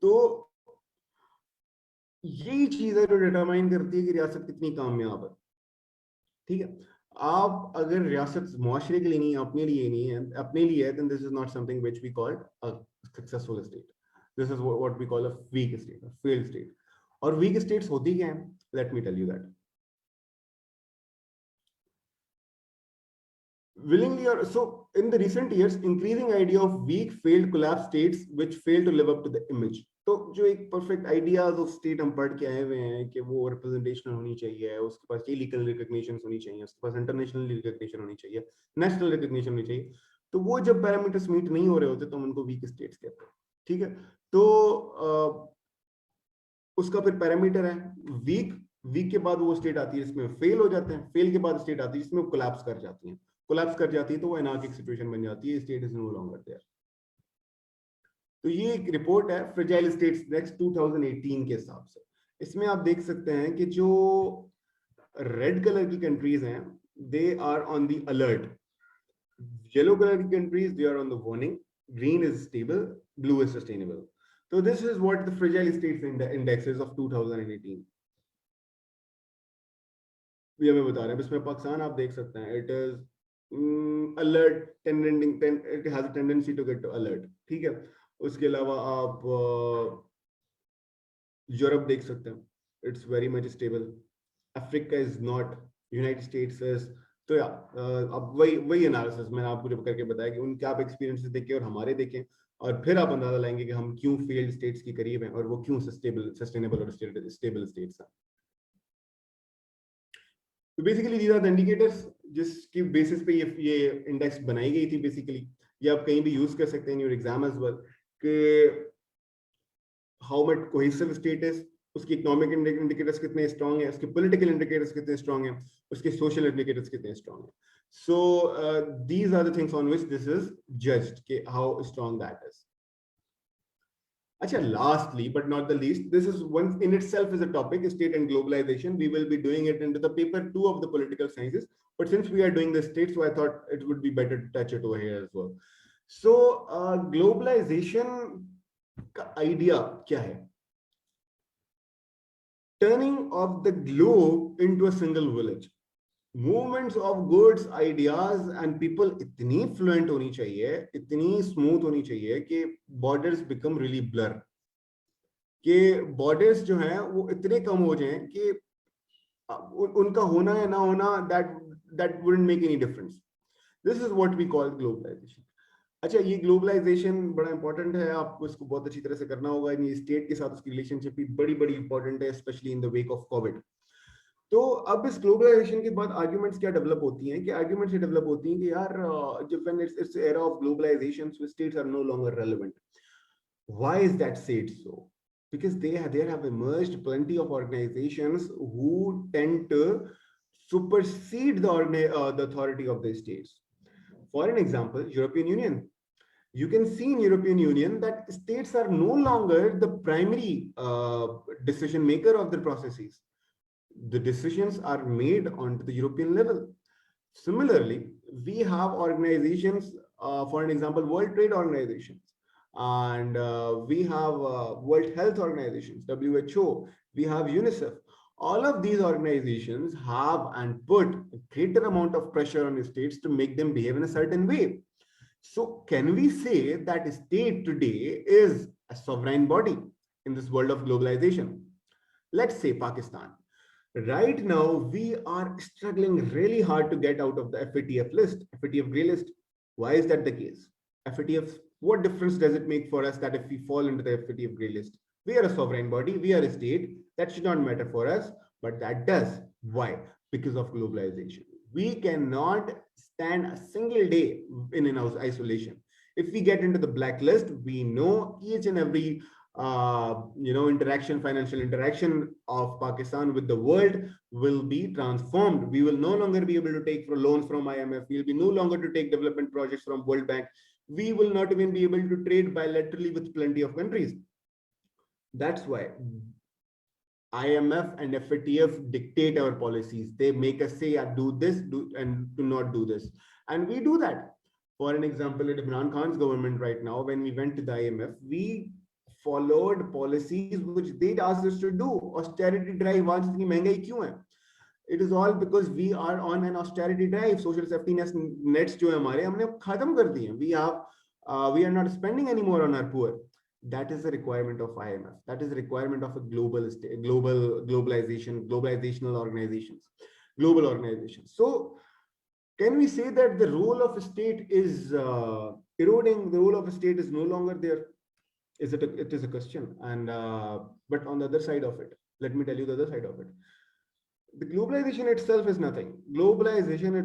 तो यही चीज है जो डिटरमाइन करती है कि रियासत कितनी कामयाब है, ठीक है? आप अगर रियासत मुआशरे के लिए नहीं, अपने लिए नहीं है, अपने लिए है, then this is not something which we call a successful state. This is what we call a weak state, a failed state. और weak states होती क्या है? Let me tell you that. Willingly or so, in the recent years, increasing idea of weak, failed, collapsed states which fail to live up to the image. तो जो एक perfect ideas of state हम पढ़ के आए हुए हैं कि वो रिप्रेजेंटेशनल होनी चाहिए, उसके पास ये लीगल रिकॉग्निशन होनी चाहिए, उसके पास इंटरनेशनल रिकॉग्निशन होनी चाहिए, नेशनल रिकॉग्निशन होनी चाहिए, तो वो जब पैरामीटर्स मीट नहीं हो रहे होते तो हम उनको वीक स्टेट्स कहते हैं, ठीक है? तो उसका फिर पैरामीटर है वीक। वीक के बाद वो स्टेट आती है जिसमें फेल हो जाते हैं, फेल के बाद स्टेट आती है जिसमें वो कोलैप्स कर जाती है, कोलैप्स कर जाती है तो वो एनार्किक सिचुएशन बन जाती है, state is no longer there. तो ये एक रिपोर्ट है फ्रेजाइल स्टेट्स इंडेक्स 2018 के हिसाब से। इसमें आप देख सकते हैं कि जो रेड कलर की कंट्रीज हैं they are on the alert, yellow colour की countries they are on the warning, green is stable, blue is sustainable. तो this is what the fragile states indexes of 2018 ये हमें बता रहे हैं। इसमें पाकिस्तान आप देख सकते हैं, it is alert tendenting, it has a tendency to get to alert, ठीक है? उसके अलावा आप यूरोप देख सकते हैं, it's very much stable, Africa is not, United States is. तो या अब वही एनालिसिस मैंने आपको जब करके बताया कि उनके आप एक्सपीरियंसेस देखें और हमारे देखें, और फिर आप अंदाजा लाएंगे कि हम क्यों फेल्ड स्टेट्स के करीब हैं और वो क्यों सस्टेनेबल और स्टेबल स्टेट्स हैं। तो basically these are the indicators जिसकी बेसिस पे ये इंडेक्स बनाई गई थी बेसिकली। ये आप कहीं भी यूज कर सकते हैं in your exam as well, कि how much cohesive state is, उसकी इकोनॉमिक इंडिकेटर्स कितने स्ट्रांग है, उसके पॉलिटिकल इंडिकेटर्स कितने स्ट्रांग है, उसके सोशल इंडिकेटर्स कितने स्ट्रांग है। So these are the things on which this is judged कि हाउ स्ट्रांग दैट इज। अच्छा, lastly but not the least, this is one in itself is a topic, state and globalization. We will be doing it into the paper 2 of the political sciences, but since we are doing the state, so I thought it would be better to touch it over here as well. So globalization का idea क्या है? Turning of the globe into a single village. Movements of goods, ideas and people इतनी fluent होनी चाहिए, इतनी smooth होनी चाहिए कि बॉर्डर्स बिकम रियली ब्लर, कि बॉर्डर्स जो हैं वो इतने कम हो जाएं कि उनका होना या ना होना that wouldn't make any difference. This is what we call globalisation. अच्छा, ये ग्लोबलाइजेशन बड़ा इंपॉर्टेंट है, आपको इसको बहुत अच्छी तरह से करना होगा। ये स्टेट के साथ उसकी रिलेशनशिप भी बड़ी इंपॉर्टेंट है, specially in the wake of Covid. तो अब इस ग्लोबलाइजेशन के बाद आर्ग्यूमेंट्स क्या डेवलप होती हैं कि आर्ग्यूमेंट्स ये डेवलप होती हैं कि यार जब when it's era of globalisation so states are no longer relevant. Why is that said so? because there have emerged plenty of organizations who tend to supersede the authority of the states. For an example, European Union. You can see in European Union that states are no longer the primary decision maker of the processes. The decisions are made on the European level. Similarly, we have organizations, for an example, World Trade Organization, and we have World Health Organizations, WHO, we have UNICEF. All of these organizations have and put a greater amount of pressure on the states to make them behave in a certain way. So can we say that state today is a sovereign body in this world of globalization? Let's say Pakistan. Right now we are struggling really hard to get out of the FATF list, FATF gray list. Why is that the case? FATF, what difference does it make for us that if we fall into the FATF gray list? We are a sovereign body, we are a state, that should not matter for us, but that does. Why? Because of globalization. We cannot stand a single day in isolation. If we get into the blacklist, we know each and every interaction, financial interaction of Pakistan with the world will be transformed. We will no longer be able to take loans from IMF. We will be no longer to take development projects from World Bank. We will not even be able to trade bilaterally with plenty of countries. That's why IMF and FATF dictate our policies. They make us say, yeah, do this, do and do not do this. And we do that. For an example, in Imran Khan's government right now, when we went to the IMF, we followed policies which they asked us to do. Austerity drive, it is all because we are on an austerity drive. Social safety nets jo hamare humne khatam kar diye. We are not spending anymore on our poor. That is the requirement of IMF. That is the requirement of a globalizational organizations, global organizations. So can we say that the role of a state is eroding? The role of a state is no longer there. It is a question. And but on the other side of it, let me tell you the other side of it. The globalization itself is nothing. Globalization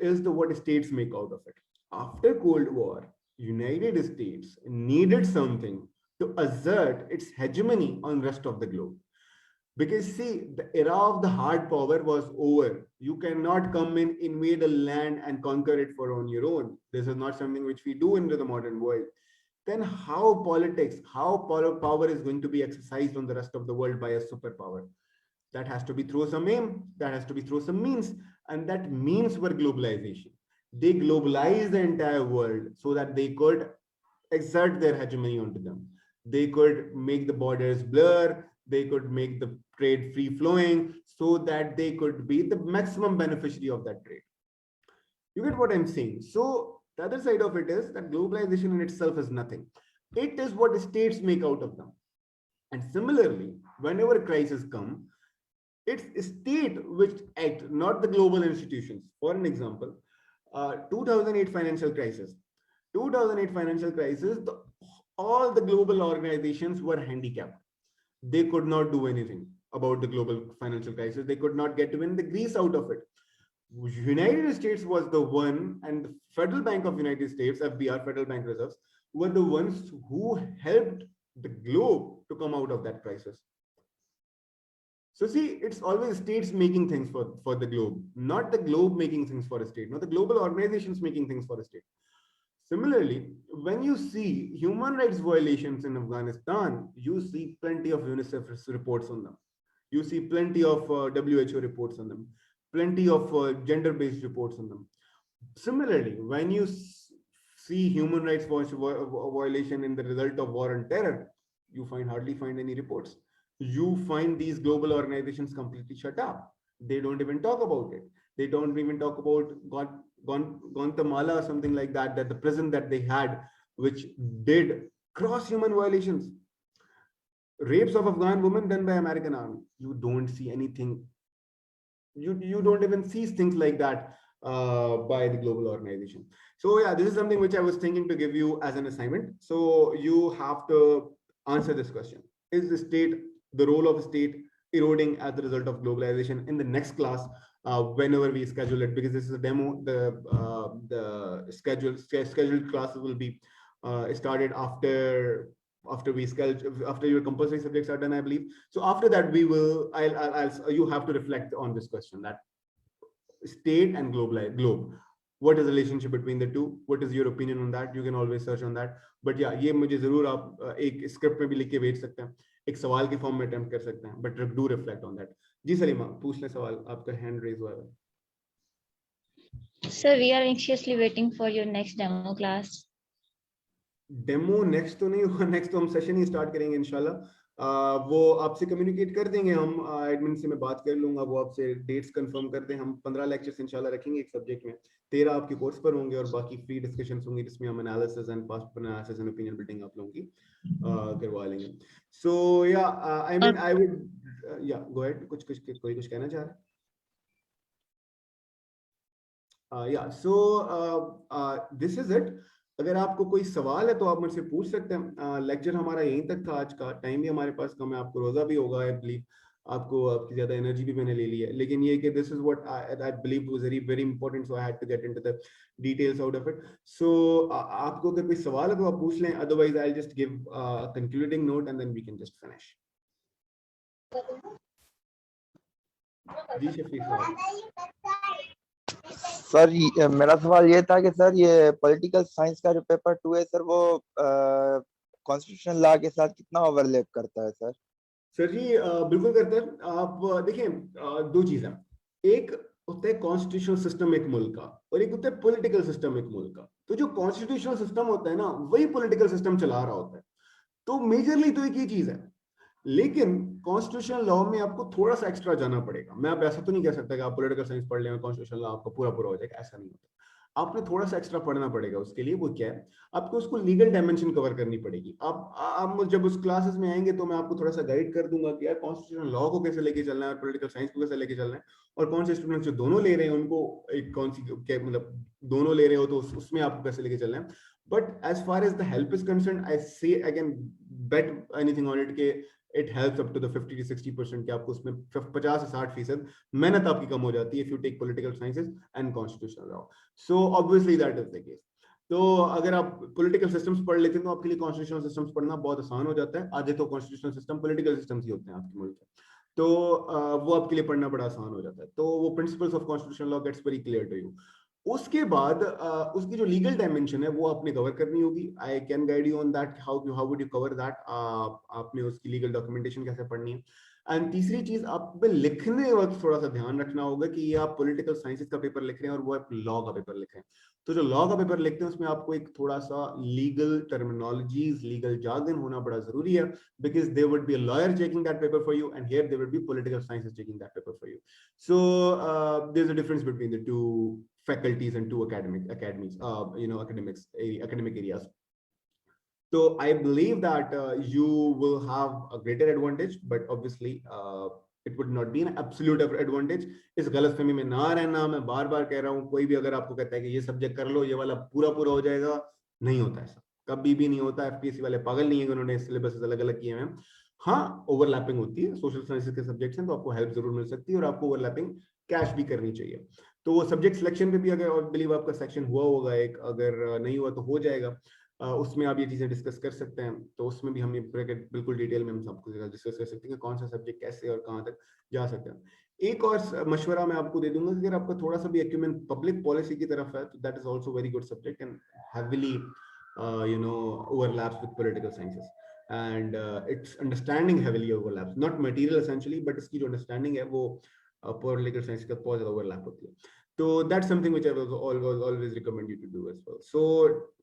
is the what states make out of it. After Cold War, United States needed something to assert its hegemony on the rest of the globe. Because see, the era of the hard power was over. You cannot come in, invade a land and conquer it for on your own. This is not something which we do in the modern world. Then how politics, how power is going to be exercised on the rest of the world by a superpower? That has to be through some aim, that has to be through some means, and that means were globalization. They globalized the entire world so that they could exert their hegemony onto them. They could make the borders blur, they could make the trade free flowing so that they could be the maximum beneficiary of that trade. You get what I'm saying? So the other side of it is that globalization in itself is nothing. It is what states make out of them. And similarly, whenever crises come, it's a state which act, not the global institutions. For an example, 2008 financial crisis. 2008 financial crisis, all the global organizations were handicapped. They could not do anything about the global financial crisis. They could not get even the grease out of it. United States was the one, and the Federal Bank of United States, FBR, Federal Bank Reserves, were the ones who helped the globe to come out of that crisis. So see, it's always states making things for the globe, not the globe making things for a state, not the global organizations making things for a state. Similarly, when you see human rights violations in Afghanistan, you see plenty of UNICEF reports on them. You see plenty of WHO reports on them, plenty of gender-based reports on them. Similarly, when you see human rights violation in the result of war and terror, you hardly find any reports. You find these global organizations completely shut up. They don't even talk about it. They don't even talk about Guantanamo or something like that, that the prison that they had, which did cross-human violations. Rapes of Afghan women done by American army. You don't see anything. You don't even see things like that by the global organization. So yeah, this is something which I was thinking to give you as an assignment. So you have to answer this question. Is the role of a state eroding as a result of globalization? In the next class, whenever we schedule it, because this is a demo, the scheduled classes will be started after your compulsory subjects are done, I believe. So after that, we will you have to reflect on this question, that state and globe, what is the relationship between the two? What is your opinion on that? You can always search on that. But yeah, ये मुझे जरूर आप एक script में भी लिख के भेज सकते हैं, एक सवाल के फॉर्म में अटेम्प्ट कर सकते हैं, but do reflect on that. जी सलीमा, पूछ ले सवाल, आपका हैंड रेज हुआ है. Sir, we are anxiously waiting for your next demo class. Demo next तो नहीं होगा, नेक्स्ट तो हम सेशन ही स्टार्ट करेंगे इंशाल्लाह. वो आपसे कम्युनिकेट कर देंगे, हम एडमिन से मैं बात कर लूंगा, वो आपसे डेट्स कंफर्म कर दें. हम 15 लेक्चर्स इंशाल्लाह रखेंगे एक सब्जेक्ट में, 13 आपके कोर्स पर होंगे और बाकी फ्री डिस्कशंस होंगी जिसमें हम analysis and past analysis and opinion building आप लोगों की करवा लेंगे. सो या आई मीन आई वुड या गो अहेड, कुछ कोई कुछ कहना चाह रहा है? या सो दिस इज इट। अगर आपको कोई सवाल है तो आप मुझसे पूछ सकते हैं। लेक्चर हमारा यहीं तक था, आज का टाइम भी हमारे पास कम है, आपको रोजा भी होगा आई बिलीव, आपको आपकी ज्यादा एनर्जी भी मैंने ले ली है, लेकिन ये कि this is what I believe was very very important, so I had to get into the details out of it. So आपको अगर कोई सवाल है तो आप पूछ लें, otherwise I will just give concluding note and then we can just finish. जी शफीक साहब। सर मेरा सवाल ये था कि सर ये पॉलिटिकल साइंस का जो पेपर 2 है सर, वो कॉन्स्टिट्यूशनल लॉ के साथ कितना ओवरलैप करता है सर? सर जी बिल्कुल करते हैं। आप देखिए दो चीजें, एक होता है कॉन्स्टिट्यूशनल सिस्टम एक मुल्क का, और एक होता है पॉलिटिकल सिस्टम एक मुल्क का। तो जो कॉन्स्टिट्यूशनल सिस्टम होता है ना, वही पॉलिटिकल सिस्टम चला रहा होता है। तो मेजरली तो एक ही चीज है, लेकिन कॉन्स्टिट्यूशनल लॉ में आपको थोड़ा सा एक्स्ट्रा जाना पड़ेगा। मैं आप ऐसा तो नहीं कह सकता कि आप पॉलिटिकल साइंस पढ़ लें कॉन्स्टिट्यूशनल लॉ आपका पूरा पूरा हो जाएगा, ऐसा नहीं होता। आपने थोड़ा सा एक्स्ट्रा पढ़ना पड़ेगा उसके लिए। वो क्या है, आपको उसको लीगल डायमेंशन कवर करनी पड़ेगी। आप जब उस क्लासेस में आएंगे तो मैं आपको थोड़ा सा गाइड कर दूंगा कि यार कॉन्स्टिट्यूशनल लॉ को कैसे लेके चलना है और पॉलिटिकल साइंस को कैसे लेके चलना है, और कौन से स्टूडेंट्स जो दोनों ले रहे हैं उनको एक कौन सी मतलब दोनों ले रहे हो तो उसमें आपको कैसे लेके चलना है। But as far as the help is concern, I say I can bet anything on it के it helps up to the 50 to 60% कि आपको उसमें 50 से 60% मेहनत आपकी कम हो जाती है if you take political sciences and constitutional law. So obviously that is the case. तो अगर आप पॉलिटिकल सिस्टम्स पढ़ लेते हैं तो आपके लिए कॉन्स्टिट्यूशनल सिस्टम्स पढ़ना बहुत आसान हो जाता है। आधे तो कॉन्स्टिट्यूशनल सिस्टम पॉलिटिकल सिस्टम्स ही होते हैं आपके मुल्क में, तो वो आपके लिए पढ़ना बड़ा आसान हो जाता है। तो वो principles of constitutional law gets very clear to you. उसके बाद उसकी जो लीगल डायमेंशन है वो आपने कवर करनी होगी। I can guide you on that, how would you cover that. आपने उसकी लीगल डॉक्यूमेंटेशन कैसे पढ़नी है। एंड तीसरी चीज, आप पे लिखने वक्त थोड़ा सा ध्यान रखना होगा कि ये आप पॉलिटिकल साइंसेस का पेपर लिख रहे हैं और वो आप लॉ का पेपर लिख रहे हैं। तो जो लॉ का पेपर लिखते हैं उसमें आपको एक थोड़ा सा लीगल टर्मिनोलॉजीज, लीगल जार्गन होना बड़ा जरूरी है, because there would be a lawyer checking that paper for you, and here there would be political sciences checking that paper for you. So there's a difference between the two faculties and two academies, academic areas. So I believe that you will have a greater advantage, but obviously it would not be an absolute advantage. इस गलतफहमी में ना रहना, मैं बार बार कह रहा हूँ, कोई भी अगर आपको कहता है कि ये सब्जेक्ट कर लो ये वाला पूरा पूरा हो जाएगा, नहीं होता ऐसा, कभी भी नहीं होता। एफपीएससी वाले पागल नहीं है कि उन्होंने सिलेबस अलग अलग किए हैं। हाँ, ओवरलैपिंग होती है, सोशल साइंसेस के सब्जेक्ट्स हैं तो आपको हेल्प जरूर मिल सकती है, और आपको ओवरलैपिंग कैश भी करनी चाहिए। तो वो सब्जेक्ट सिलेक्शन पे भी अगर और बिलीव आपका सेक्शन हुआ होगा एक, अगर नहीं हुआ तो हो जाएगा, उसमें आप ये चीजें डिस्कस कर सकते हैं। तो उसमें भी हम ये बिल्कुल डिटेल में हम सबको डिस्कस कर सकते हैं कि कौन सा सब्जेक्ट कैसे और कहाँ तक जा सकते हैं। एक और मशवरा मैं आपको दे दूंगा कि अगर आपका थोड़ा सा भी एक्यूमेंट पब्लिक पॉलिसी की तरफ है तो that is also very good subject and heavily overlaps with political sciences, and its understanding heavily overlaps, not material essentially, but इसकी जो understanding है वो political science का बहुत ज़्यादा overlap होती है। तो that's something which I will always recommend you to do as well. So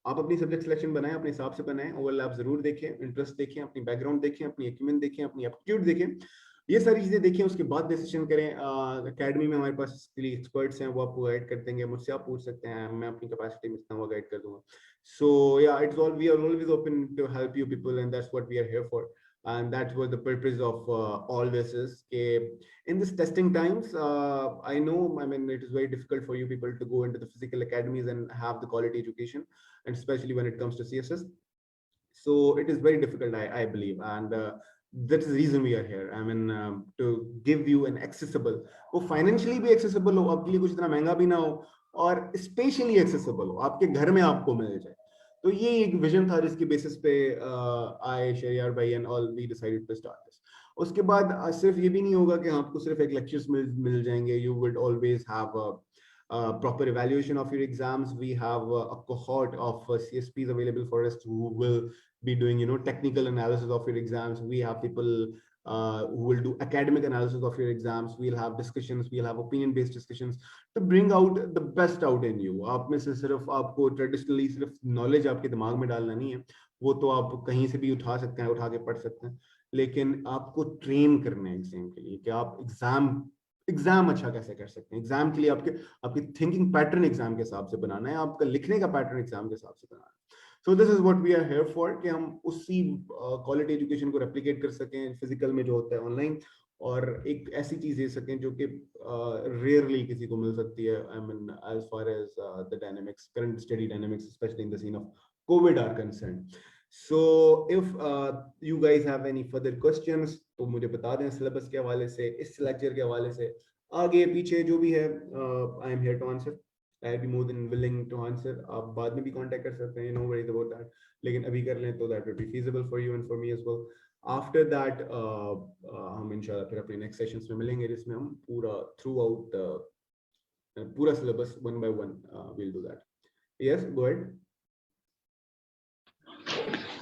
आप अपनी सब्जेक्ट सिलेक्शन बनाएं, अपने हिसाब से बनाएं, ओवरलैप जरूर देखें, इंटरेस्ट देखें, अपनी बैकग्राउंड देखें, अपनी एक्यूमेंट देखें, अपनी एप्टीट्यूड देखें, ये सारी चीजें देखें, उसके बाद डिसीजन करें। एकेडमी में हमारे पास इसके लिए एक्सपर्ट्स हैं, वो आपको गाइड कर देंगे, मुझसे आप पूछ सकते हैं, मैं अपनी कैपेसिटी में इतना वो गाइड कर दूंगा। So yeah, we are always open to help you people, and that's what we are here for. And that's what the purpose of all this is. In this testing times, I know, I mean, it is very difficult for you people to go into the physical academies and have the quality education, and especially when it comes to CSS. So it is very difficult, I believe, and that's the reason we are here. I mean, to give you an accessible, वो financially भी accessible हो, आपके लिए कुछ इतना महंगा भी ना हो, और स्पेशली एक्सेसिबल हो, आपके घर में आपको मिल जाए। तो ये एक विजन था जिसकी बेसिस पे आई शरियार भाई and all we decided to start this. उसके बाद सिर्फ ये भी नहीं होगा कि आपको सिर्फ एक लेक्चर्स मिल जाएंगे, you would always have proper evaluation of your exams. We have a cohort of CSPs available for us who will be doing technical analysis of your exams. We have people who will do academic analysis of your exams. We'll have discussions, we'll have opinion based discussions to bring out the best out in you. आप में से सिर्फ आपको traditionally सिर्फ knowledge आपके दिमाग में डालना नहीं है, वो तो आप कहीं से भी उठा सकते हैं, उठा के पढ़ सकते हैं, लेकिन आपको ट्रेन करना है एग्जाम के लिए कि आप एग्जाम अच्छा कैसे कर सकते हैं। एग्जाम के लिए आपकी थिंकिंग पैटर्न एग्जाम के हिसाब से बनाना है, आपका लिखने का पैटर्न एग्जाम के हिसाब से बनाना है। So this is what we are here for, कि हम उसी क्वालिटी एजुकेशन को रेप्लिकेट कर सकें फिजिकल में जो होता है ऑनलाइन, और एक ऐसी चीज दे सकें जो कि रेयरली किसी को मिल सकती है. I mean as far as the dynamics, current study dynamics, specially in the scene of Covid are concerned. So if you guys have any further questions तो मुझे बता दें सिलेबस के हवाले से, इस लेक्चर के हवाले से, आगे पीछे जो भी है. I am here to answer. I be more than willing to answer. आप बाद में भी कांटेक्ट कर सकते हैं, नो वरीज अबाउट दैट, लेकिन अभी कर लें तो that will be feasible for you and for me as well. After that हम इंशाल्लाह फिर अपने नेक्स्ट सेशंस में मिलेंगे जिसमें हम पूरा थ्रू आउट पूरा syllabus one by one will do that. Yes, go ahead.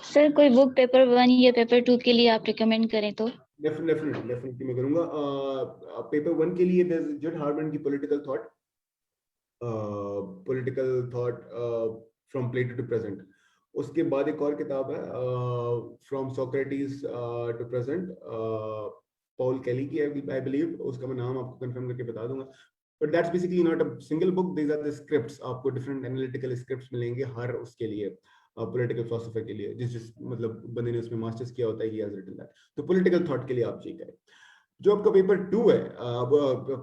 Sir कोई बुक पेपर 1 या पेपर 2 के लिए आप रिकमेंड करें तो? डेफिनेटली मैं करूंगा. पेपर 1 के लिए जुड हार्मन की political thought from Plato to present. उसके बाद एक और किताब है from Socrates to present, Paul Kelly की आई बिलीव. उसका मैं नाम आपको कंफर्म करके बता दूंगा. But that's basically not a single book, these are the scripts. आपको डिफरेंट एनालिटिकल स्क्रिप्ट्स मिलेंगे हर उसके लिए, पॉलिटिकल फिलोसफी के लिए, जिस मतलब बंदे ने उसमें मास्टर्स किया होता है, he has written that. तो पॉलिटिकल थॉट के लिए आप ये करें. जो आपका पेपर 2 है,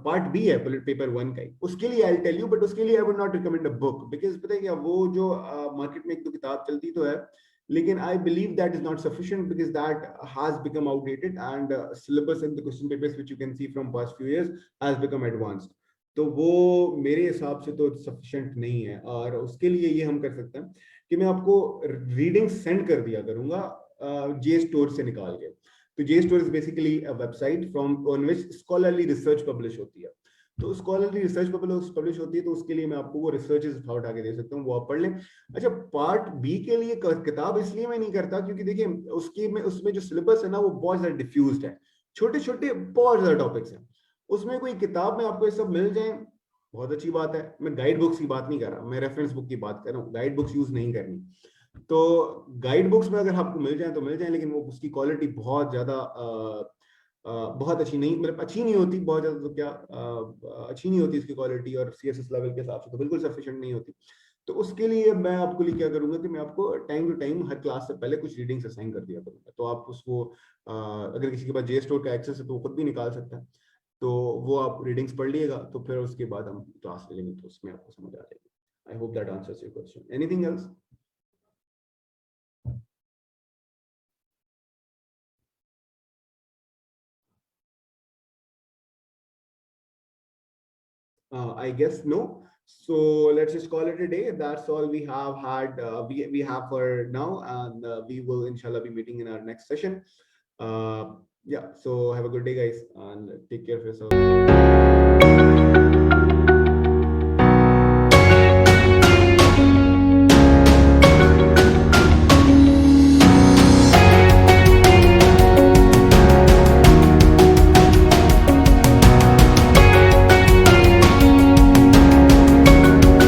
पार्ट बी है पेपर 1 का ही, उसके लिए आई टेल यू, बट उसके लिए I would not recommend a book, because पता है क्या, वो जो मार्केट में एक दो किताब चलती तो है, लेकिन आई believe that is not sufficient because that has become outdated and syllabus and the question papers which you can see from past few years has become advanced. तो वो मेरे हिसाब से तो सफिशिएंट नहीं है. और उसके लिए ये हम कर सकते हैं कि मैं आपको रीडिंग सेंड कर दिया करूंगा जे स्टोर से निकाल के. तो JSTOR is basically a website from on which scholarly research publish होती है. तो स्कॉलरली रिसर्च पब्लिश होती है, तो उसके लिए मैं आपको वो रिसर्चेस उठा के दे सकता हूँ, वो आप पढ़ लें. अच्छा, पार्ट बी के लिए किताब इसलिए मैं नहीं करता क्योंकि देखिए उसमें जो सिलेबस है ना, वो बहुत ज्यादा डिफ्यूज्ड है, छोटे छोटे बहुत ज्यादा टॉपिक्स हैं. उसमें कोई किताब में आपको ये सब मिल जाए, बहुत अच्छी बात है. मैं गाइड बुक्स की बात नहीं कर रहा, मैं रेफरेंस बुक की बात कर रहा हूँ. गाइड बुक्स यूज नहीं करनी. तो गाइड बुक्स में अगर आपको मिल जाए तो मिल जाए, लेकिन वो उसकी क्वालिटी बहुत ज्यादा बहुत अच्छी नहीं, मतलब अच्छी नहीं होती बहुत ज्यादा. तो क्या अच्छी नहीं होती इसकी क्वालिटी, और सीएसएस लेवल के हिसाब से तो बिल्कुल सफिशिएंट नहीं होती. तो उसके लिए मैं आपके लिए क्या करूंगा कि मैं आपको टाइम टू टाइम हर क्लास से पहले कुछ रीडिंग्स असाइन कर दिया करूंगा. तो आप उसको अगर किसी के पास जे स्टोर का एक्सेस है तो वो खुद भी निकाल सकता है. तो वो आप रीडिंग्स पढ़ लीजिएगा, तो फिर उसके बाद हम क्लास ले लेंगे, तो उसमें आपको समझ आ जाएगी. I hope that answers your question. Anything else? I guess no. So let's just call it a day. That's all we have had. We have for now, and we will inshallah be meeting in our next session. Yeah. So have a good day, guys, and take care of yourself.